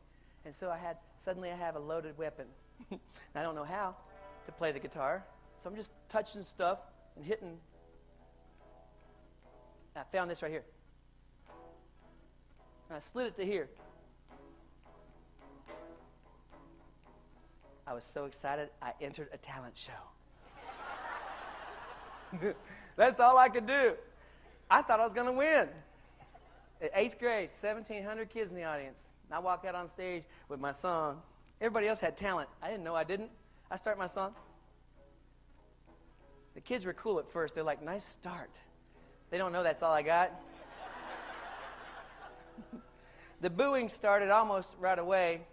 and so suddenly I have a loaded weapon. I don't know how to play the guitar, so I'm just touching stuff and hitting. And I found this right here. And I slid it to here. I was so excited, I entered a talent show. That's all I could do. I thought I was going to win. At 8th grade, 1,700 kids in the audience. And I walk out on stage with my song. Everybody else had talent. I didn't know I didn't. I start my song. The kids were cool at first. They're like, nice start. They don't know that's all I got. The booing started almost right away.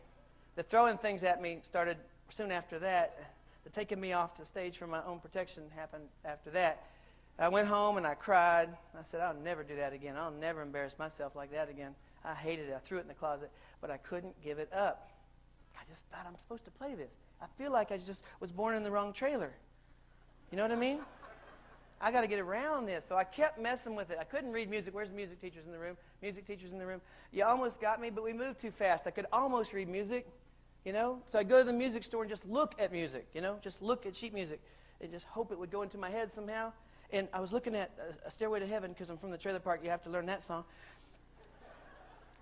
The throwing things at me started soon after that. The taking me off the stage for my own protection happened after that. I went home and I cried. I said, I'll never do that again. I'll never embarrass myself like that again. I hated it. I threw it in the closet, but I couldn't give it up. I just thought I'm supposed to play this. I feel like I just was born in the wrong trailer. You know what I mean? I got to get around this. So I kept messing with it. I couldn't read music. Where's the music teachers in the room? Music teachers in the room. You almost got me, but we moved too fast. I could almost read music, So I'd go to the music store and just look at music, just look at sheet music and just hope it would go into my head somehow. And I was looking at A Stairway to Heaven because I'm from the trailer park. You have to learn that song.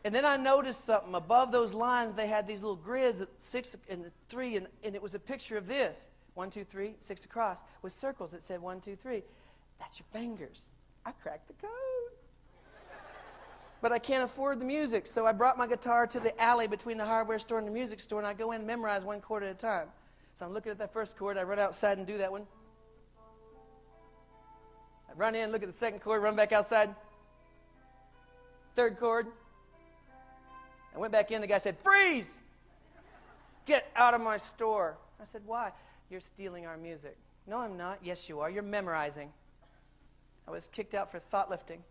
And then I noticed something. Above those lines, they had these little grids at 6 and 3, and it was a picture of this. 1, 2, 3, 6 across, with circles that said 1, 2, 3. That's your fingers. I cracked the code. But I can't afford the music, so I brought my guitar to the alley between the hardware store and the music store, and I go in and memorize 1 chord at a time. So I'm looking at that first chord. I run outside and do that one. I run in, look at the second chord, run back outside. Third chord. I went back in. The guy said, freeze! Get out of my store. I said, why? You're stealing our music. No, I'm not. Yes, you are. You're memorizing. I was kicked out for thought lifting.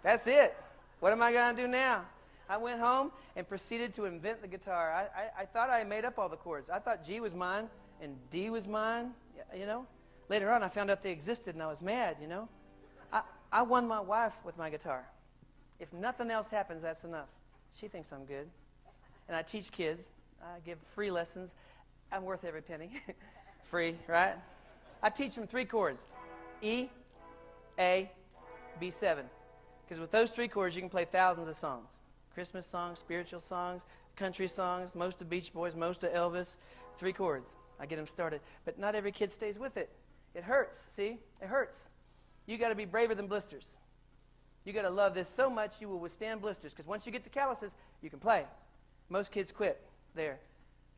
That's it. What am I going to do now? I went home and proceeded to invent the guitar. I thought I made up all the chords. I thought G was mine and D was mine, Later on, I found out they existed, and I was mad, I won my wife with my guitar. If nothing else happens, that's enough. She thinks I'm good. And I teach kids. I give free lessons. I'm worth every penny. Free, right? I teach them 3 chords. E, A, B7. Because with those 3 chords, you can play thousands of songs. Christmas songs, spiritual songs, country songs, most of Beach Boys, most of Elvis. 3 chords. I get them started. But not every kid stays with it. It hurts, see? It hurts. You got to be braver than blisters. You got to love this so much you will withstand blisters. Because once you get to calluses, you can play. Most kids quit there.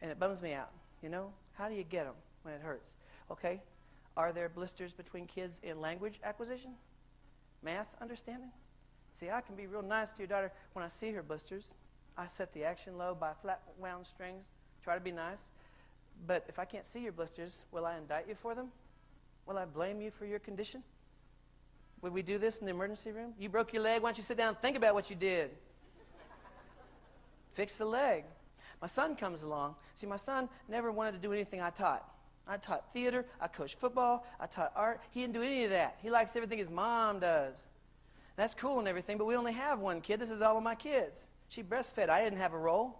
And it bums me out. How do you get them when it hurts? Okay. Are there blisters between kids in language acquisition? Math understanding? See, I can be real nice to your daughter when I see her blisters. I set the action low by flat wound strings. Try to be nice. But if I can't see your blisters, will I indict you for them? Will I blame you for your condition? Would we do this in the emergency room? You broke your leg. Why don't you sit down and think about what you did? Fix the leg. My son comes along. See, my son never wanted to do anything I taught. I taught theater. I coached football. I taught art. He didn't do any of that. He likes everything his mom does. That's cool and everything, but we only have one kid. This is all of my kids. She breastfed. I didn't have a role.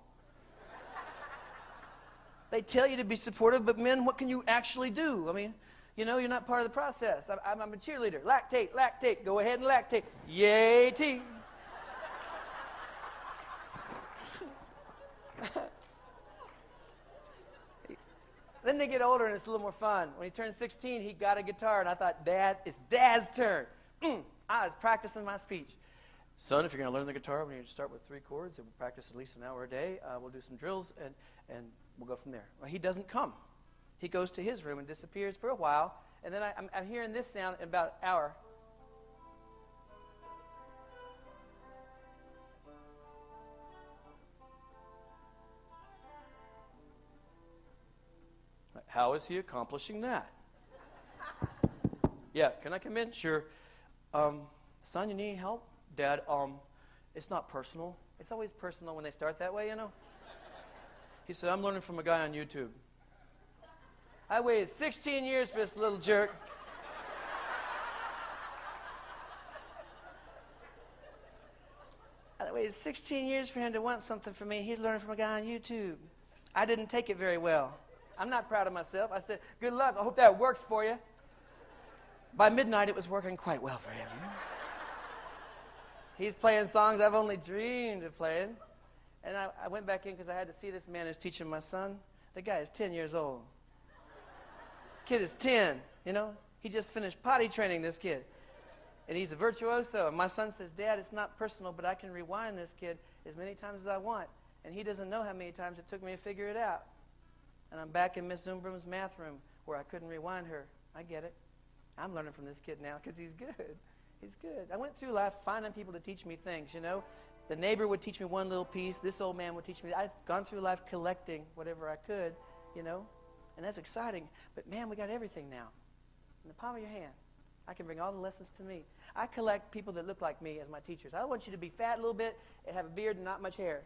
They tell you to be supportive, but men, what can you actually do? I mean, you know, you're not part of the process. I'm a cheerleader. Lactate, lactate. Go ahead and lactate. Yay, team. Then they get older, and it's a little more fun. When he turned 16, he got a guitar, and I thought, Dad, it's Dad's turn. I was practicing my speech. Son, if you're going to learn the guitar, we need to start with 3 chords, and we'll practice at least an hour a day. We'll do some drills, and we'll go from there. Well, he doesn't come. He goes to his room and disappears for a while, and then I'm hearing this sound in about an hour. How is he accomplishing that? Yeah, can I come in? Sure. Son, you need any help? Dad, it's not personal. It's always personal when they start that way, you know? He said, I'm learning from a guy on YouTube. I waited 16 years for this little jerk. I waited 16 years for him to want something from me. He's learning from a guy on YouTube. I didn't take it very well. I'm not proud of myself. I said, good luck. I hope that works for you. By midnight, it was working quite well for him. He's playing songs I've only dreamed of playing. And I went back in because I had to see this man who's teaching my son. The guy is 10 years old. Kid is 10, you know. He just finished potty training, this kid. And he's a virtuoso. And my son says, Dad, it's not personal, but I can rewind this kid as many times as I want. And he doesn't know how many times it took me to figure it out. And I'm back in Miss Zumbrum's math room where I couldn't rewind her. I get it. I'm learning from this kid now because he's good. He's good. I went through life finding people to teach me things, you know. The neighbor would teach me one little piece. This old man would teach me. I've gone through life collecting whatever I could, you know. And that's exciting. But, man, we got everything now in the palm of your hand. I can bring all the lessons to me. I collect people that look like me as my teachers. I want you to be fat a little bit and have a beard and not much hair.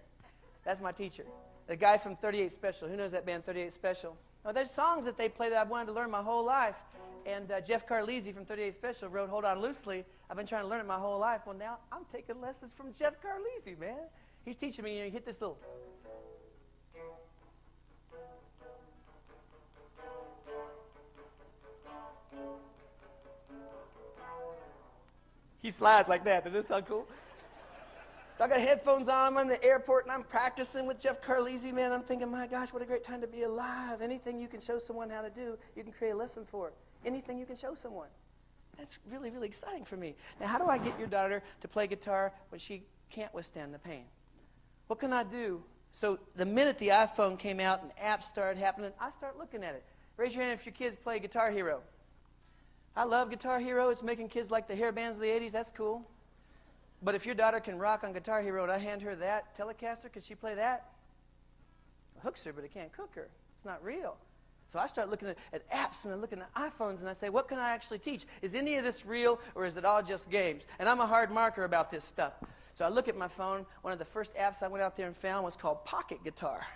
That's my teacher. The guy from 38 Special. Who knows that band, 38 Special? Oh, there's songs that they play that I've wanted to learn my whole life. And Jeff Carlisi from 38 Special wrote Hold On Loosely. I've been trying to learn it my whole life. Well, now I'm taking lessons from Jeff Carlisi, man. He's teaching me, you know, you hit this little... He slides like that. Does this sound cool? So I got headphones on. I'm in the airport, and I'm practicing with Jeff Carlisi, man. I'm thinking, my gosh, what a great time to be alive. Anything you can show someone how to do, you can create a lesson for. Anything you can show someone. That's really, really exciting for me. Now, how do I get your daughter to play guitar when she can't withstand the pain? What can I do? So the minute the iPhone came out and apps started happening, I start looking at it. Raise your hand if your kids play Guitar Hero. I love Guitar Hero. It's making kids like the hair bands of the 80s. That's cool. But if your daughter can rock on Guitar Hero and I hand her that Telecaster, could she play that? It hooks her, but it can't cook her. It's not real. So I start looking at apps and I'm looking at iPhones and I say, what can I actually teach? Is any of this real or is it all just games? And I'm a hard marker about this stuff. So I look at my phone. One of the first apps I went out there and found was called Pocket Guitar.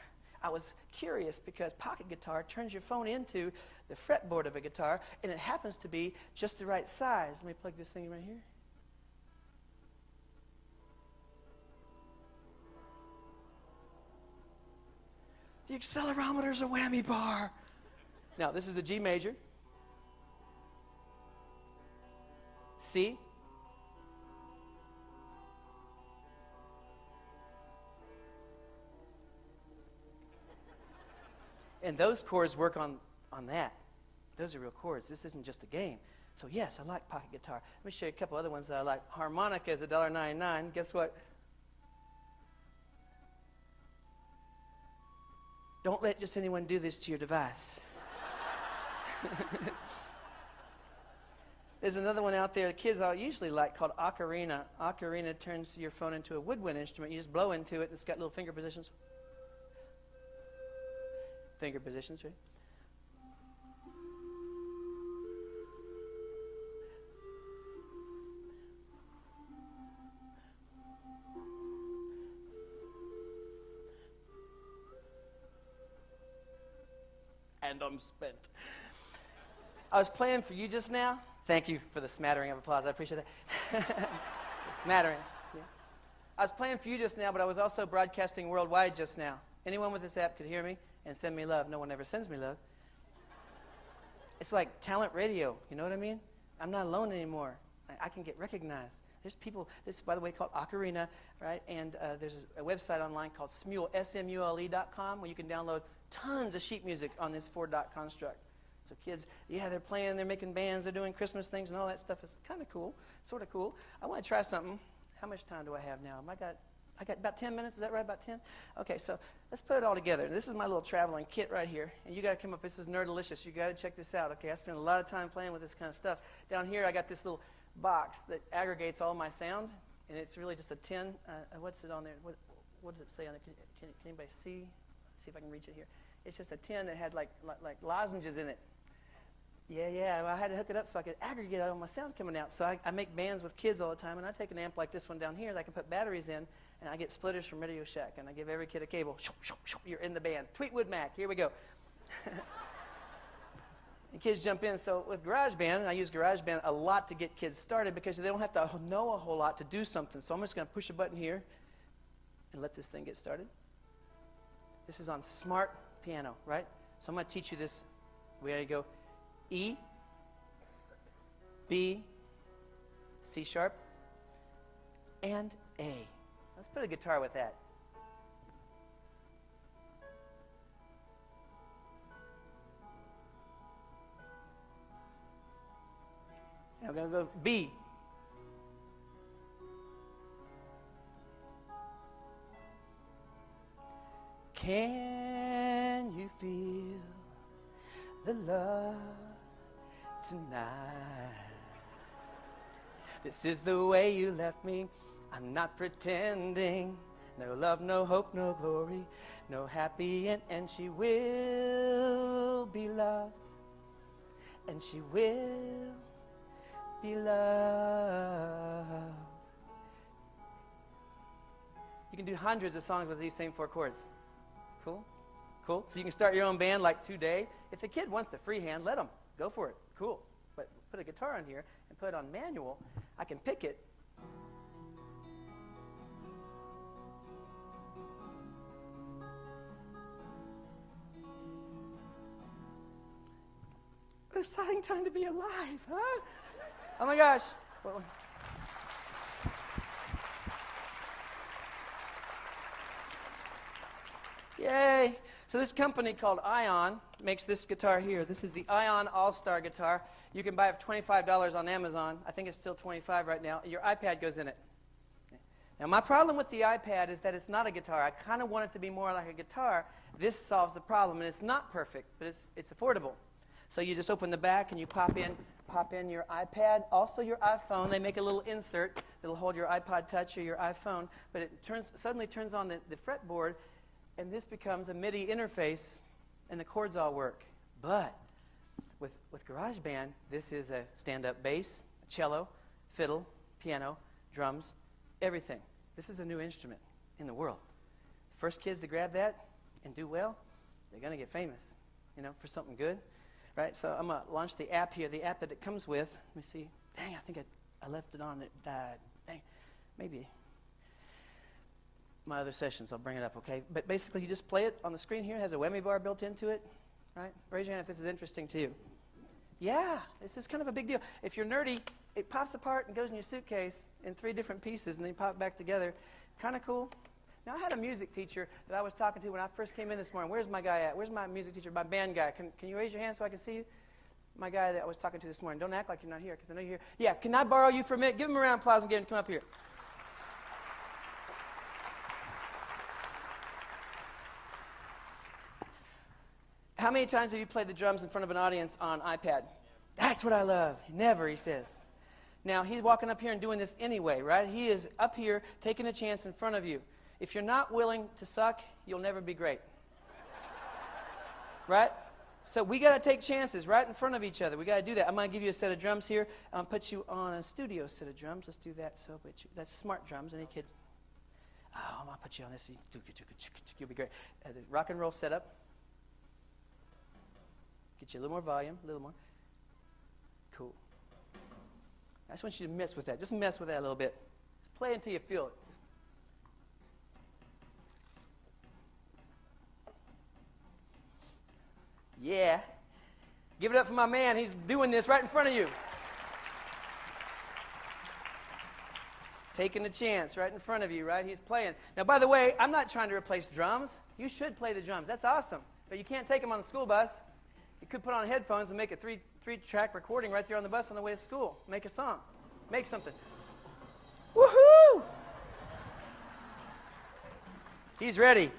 I was curious because Pocket Guitar turns your phone into the fretboard of a guitar, and it happens to be just the right size. Let me plug this thing right here. The accelerometer's a whammy bar. Now, this is a G major. C. And those chords work on that. Those are real chords. This isn't just a game. So, yes, I like pocket guitar. Let me show you a couple other ones that I like. Harmonica is $1.99. Guess what? Don't let just anyone do this to your device. There's another one out there kids all usually like called ocarina. Ocarina turns your phone into a woodwind instrument. You just blow into it. It's got little finger positions. Finger positions, right? and I'm spent. I was playing for you just now. Thank you for the smattering of applause. I appreciate that. Smattering. Yeah. I was playing for you just now, but I was also broadcasting worldwide just now. Anyone with this app could hear me and send me love. No one ever sends me love. It's like talent radio. You know what I mean? I'm not alone anymore. I can get recognized. There's people, this is, by the way, called Ocarina, right? And there's a website online called Smule, smule.com, where you can download tons of sheet music on this 4-dot construct. So kids, yeah, they're playing, they're making bands, they're doing Christmas things and all that stuff. It's kind of cool, sort of cool. I want to try something. How much time do I have now? I got about 10 minutes, is that right, about 10? Okay, so let's put it all together. This is my little traveling kit right here. And you got to come up, this is Nerdalicious. You got to check this out, okay? I spend a lot of time playing with this kind of stuff. Down here, I got this little box that aggregates all my sound, and it's really just a tin. What's it on there? What does it say on it? Can anybody see? Let's see if I can reach it here. It's just a tin that had like lozenges in it. Yeah, well, I had to hook it up so I could aggregate all my sound coming out. So I make bands with kids all the time, and I take an amp like this one down here that I can put batteries in, and I get splitters from Radio Shack, and I give every kid a cable. You're in the band. Tweetwood Mac, here we go. And kids jump in. So with GarageBand, and I use GarageBand a lot to get kids started because they don't have to know a whole lot to do something. So I'm just going to push a button here and let this thing get started. This is on smart piano, right? So I'm going to teach you this. Where you go. E, B, C sharp, and A. Let's put a guitar with that. Now we're going to go B. Can you feel the love tonight? This is the way you left me. I'm not pretending. No love, no hope, no glory, no happy end. And she will be loved. And she will be loved. You can do hundreds of songs with these same 4 chords. Cool? Cool. So you can start your own band like today. If the kid wants to freehand, let them. Go for it. Cool. But put a guitar on here and put it on manual. I can pick it. Exciting time to be alive, huh? Oh my gosh. Well, yay. So this company called Ion makes this guitar here. This is the Ion All-Star guitar. You can buy it for $25 on Amazon. I think it's still $25 right now. Your iPad goes in it. Now, my problem with the iPad is that it's not a guitar. I kind of want it to be more like a guitar. This solves the problem, and it's not perfect, but it's affordable. So you just open the back, and you pop in your iPad, also your iPhone. They make a little insert that'll hold your iPod Touch or your iPhone, but it suddenly turns on the fretboard, and this becomes a MIDI interface, and the chords all work. But with GarageBand, this is a stand-up bass, a cello, fiddle, piano, drums, everything. This is a new instrument in the world. First kids to grab that and do well, they're going to get famous, for something good. Right? So I'm going to launch the app here, the app that it comes with. Let me see. Dang, I think I left it on. It died. Dang. Maybe my other sessions, I'll bring it up, okay? But basically, you just play it on the screen here. It has a whammy bar built into it, right? Raise your hand if this is interesting to you. Yeah, this is kind of a big deal. If you're nerdy, it pops apart and goes in your suitcase in 3 different pieces, and then you pop it back together. Kind of cool. Now, I had a music teacher that I was talking to when I first came in this morning. Where's my guy at? Where's my music teacher, my band guy? Can you raise your hand so I can see you? My guy that I was talking to this morning. Don't act like you're not here, because I know you're here. Yeah, can I borrow you for a minute? Give him a round of applause and get him to come up here. How many times have you played the drums in front of an audience on iPad? That's what I love. Never, he says. Now, he's walking up here and doing this anyway, right? He is up here taking a chance in front of you. If you're not willing to suck, you'll never be great. Right? So we got to take chances right in front of each other. We got to do that. I'm going to give you a set of drums here. I'll put you on a studio set of drums. Let's do that. So that's smart drums. Any kid? Oh, I'm going to put you on this. You'll be great. The rock and roll setup. Get you a little more volume, a little more. Cool. I just want you to mess with that. Just mess with that a little bit. Just play until you feel it. Yeah. Give it up for my man. He's doing this right in front of you. Taking a chance right in front of you, right? He's playing. Now, by the way, I'm not trying to replace drums. You should play the drums. That's awesome. But you can't take them on the school bus. You could put on headphones and make a three-track recording right there on the bus on the way to school. Make a song. Make something. Woohoo! He's ready.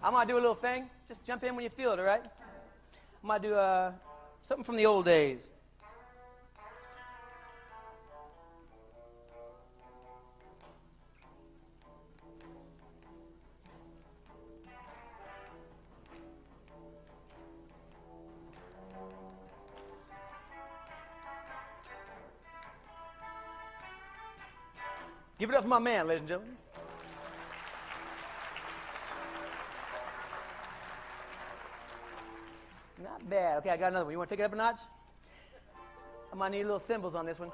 I'm going to do a little thing. Just jump in when you feel it, all right? I'm going to do something from the old days. Give it up for my man, ladies and gentlemen. Not bad. Okay, I got another one. You want to take it up a notch? I might need little cymbals on this one.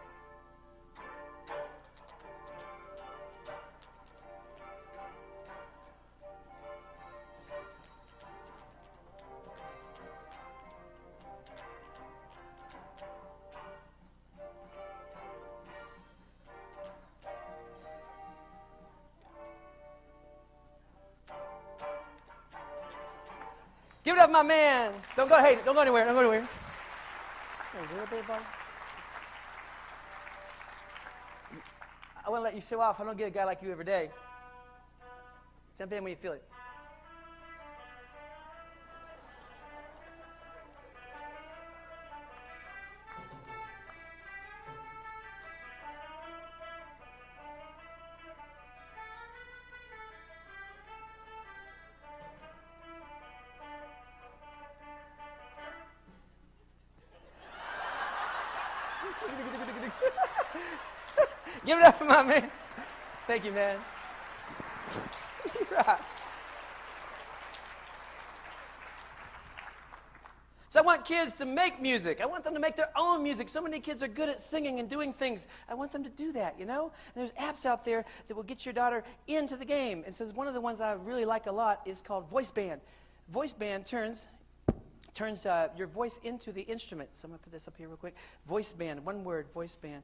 Give it up, my man. Don't go. Hey, don't go anywhere. Don't go anywhere. I want to let you show off. I don't get a guy like you every day. Jump in when you feel it. Give it up for my man. Thank you, man. He rocks. So I want kids to make music. I want them to make their own music. So many kids are good at singing and doing things. I want them to do that, you know? And there's apps out there that will get your daughter into the game. And so one of the ones I really like a lot is called Voice Band. Voice Band turns your voice into the instrument. So I'm going to put this up here real quick. Voice Band, one word, Voice Band.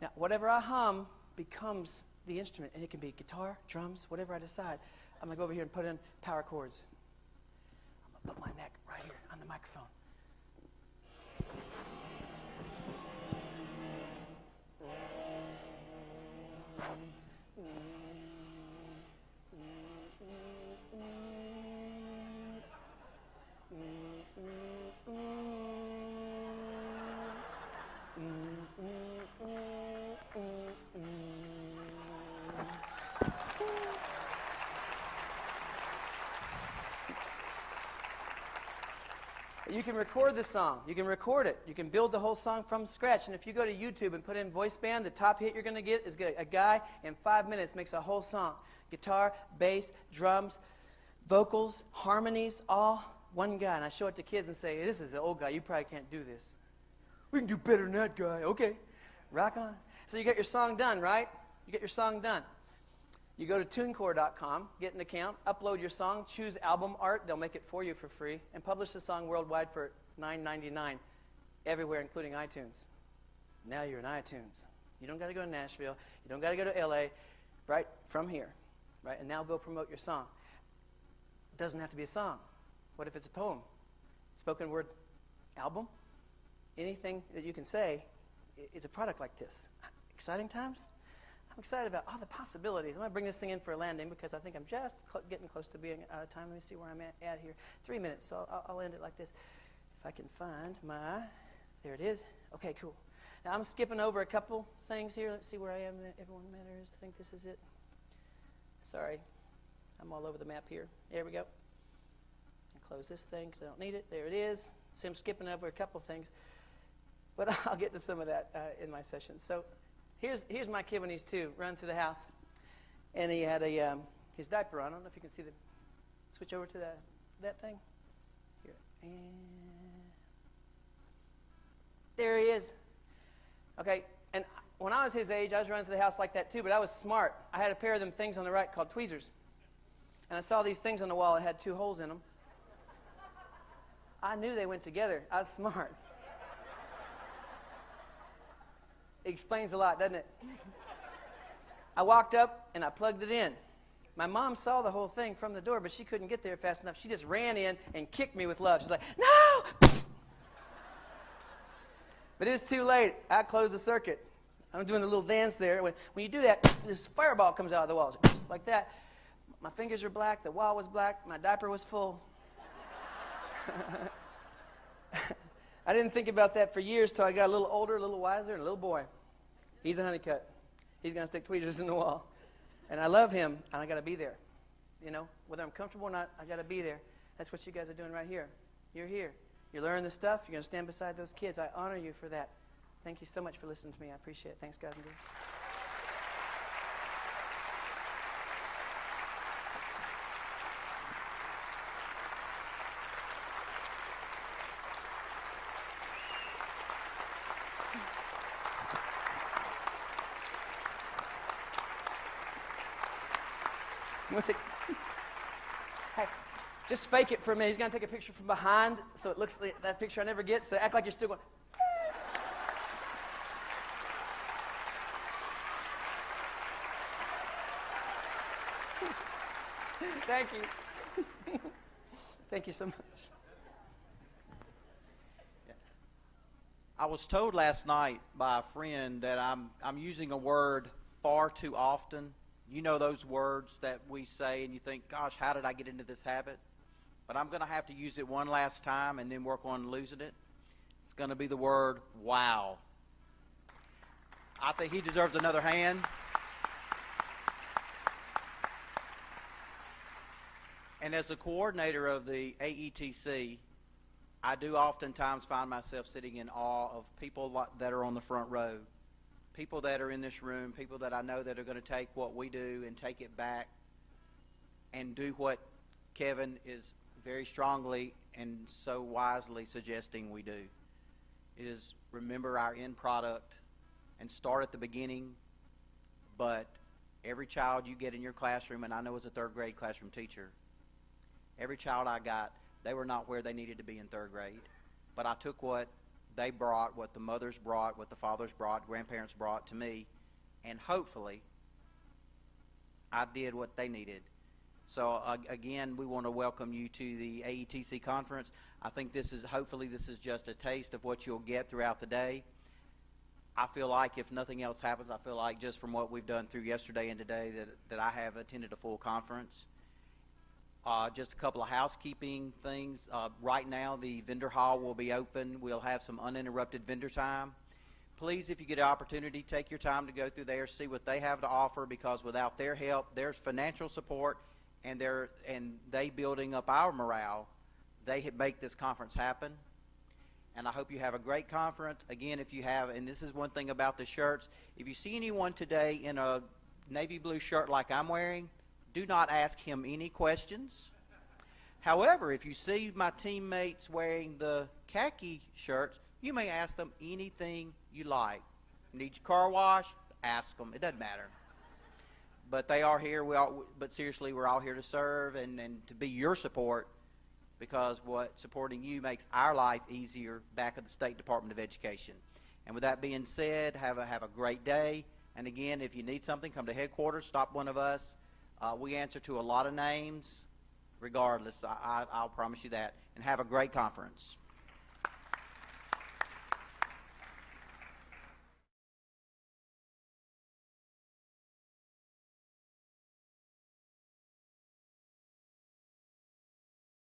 Now, whatever I hum becomes the instrument, and it can be guitar, drums, whatever I decide. I'm going to go over here and put in power chords. I'm going to put my neck right here on the microphone. You can record the song. You can record it. You can build the whole song from scratch. And if you go to YouTube and put in Voice Band, the top hit you're going to get is a guy in 5 minutes makes a whole song. Guitar, bass, drums, vocals, harmonies, all one guy. And I show it to kids and say, this is an old guy. You probably can't do this. We can do better than that guy. Okay. Rock on. So you get your song done, right? You get your song done. You go to TuneCore.com, get an account, upload your song, choose album art. They'll make it for you for free, and publish the song worldwide for $9.99, everywhere, including iTunes. Now you're in iTunes. You don't got to go to Nashville. You don't got to go to L.A., right from here, right? And now go promote your song. It doesn't have to be a song. What if it's a poem? Spoken word album? Anything that you can say is a product like this. Exciting times? I'm excited about all the possibilities. I'm going to bring this thing in for a landing because I think I'm just getting close to being out of time. Let me see where I'm at here. 3 minutes, so I'll end it like this. If I can find my, there it is. Okay, cool. Now I'm skipping over a couple things here. Let's see where I am. Everyone matters. I think this is it. Sorry. I'm all over the map here. There we go. And close this thing because I don't need it. There it is. See, I'm skipping over a couple things. But I'll get to some of that in my session. So here's my kid when he's 2, running through the house. And he had his diaper on. I don't know if you can see the, switch over to that thing. Here. And There he is. Okay, and when I was his age, I was running through the house like that too, but I was smart. I had a pair of them things on the right called tweezers. And I saw these things on the wall that had 2 holes in them. I knew they went together. I was smart. It explains a lot, doesn't it? I walked up and I plugged it in. My mom saw the whole thing from the door, but she couldn't get there fast enough. She just ran in and kicked me with love. She's like, no! But it was too late. I closed the circuit. I'm doing the little dance there. When you do that, this fireball comes out of the walls, like that. My fingers were black. The wall was black. My diaper was full. I didn't think about that for years till I got a little older, a little wiser, and a little boy. He's a Honeycutt. He's going to stick tweezers in the wall. And I love him, and I got to be there. You know, whether I'm comfortable or not, I got to be there. That's what you guys are doing right here. You're here. You're learning this stuff. You're going to stand beside those kids. I honor you for that. Thank you so much for listening to me. I appreciate it. Thanks, guys and girls. Hey, just fake it for a minute. He's going to take a picture from behind so it looks like that picture I never get. So act like you're still going. Thank you. Thank you so much. I was told last night by a friend that I'm using a word far too often. You know those words that we say and you think, gosh, how did I get into this habit? But I'm going to have to use it one last time and then work on losing it. It's going to be the word wow. I think he deserves another hand. And as a coordinator of the AETC, I do oftentimes find myself sitting in awe of people that are on the front row. People that are in this room, people that I know that are going to take what we do and take it back and do what Kevin is very strongly and so wisely suggesting we do, is remember our end product and start at the beginning. But every child you get in your classroom, and I know as a 3rd grade classroom teacher, every child I got, they were not where they needed to be in 3rd grade. But I took what they brought, what the mothers brought, what the fathers brought, grandparents brought to me, and hopefully I did what they needed. So again, we want to welcome you to the AETC conference. I think hopefully this is just a taste of what you'll get throughout the day. I feel like if nothing else happens, I feel like just from what we've done through yesterday and today that I have attended a full conference. Just a couple of housekeeping things. Right now, the vendor hall will be open. We'll have some uninterrupted vendor time. Please, if you get an opportunity, take your time to go through there, see what they have to offer, because without their help, there's financial support, and they building up our morale. They make this conference happen. And I hope you have a great conference. Again, if you have, and this is one thing about the shirts, if you see anyone today in a navy blue shirt like I'm wearing, do not ask him any questions. However, if you see my teammates wearing the khaki shirts, you may ask them anything you like. Need your car washed? Ask them. It doesn't matter. But they are here. But seriously, we're all here to serve and to be your support, because supporting you makes our life easier back at the State Department of Education. And with that being said, have a great day. And again, if you need something, come to headquarters, stop one of us. We answer to a lot of names regardless. I'll promise you that. And have a great conference.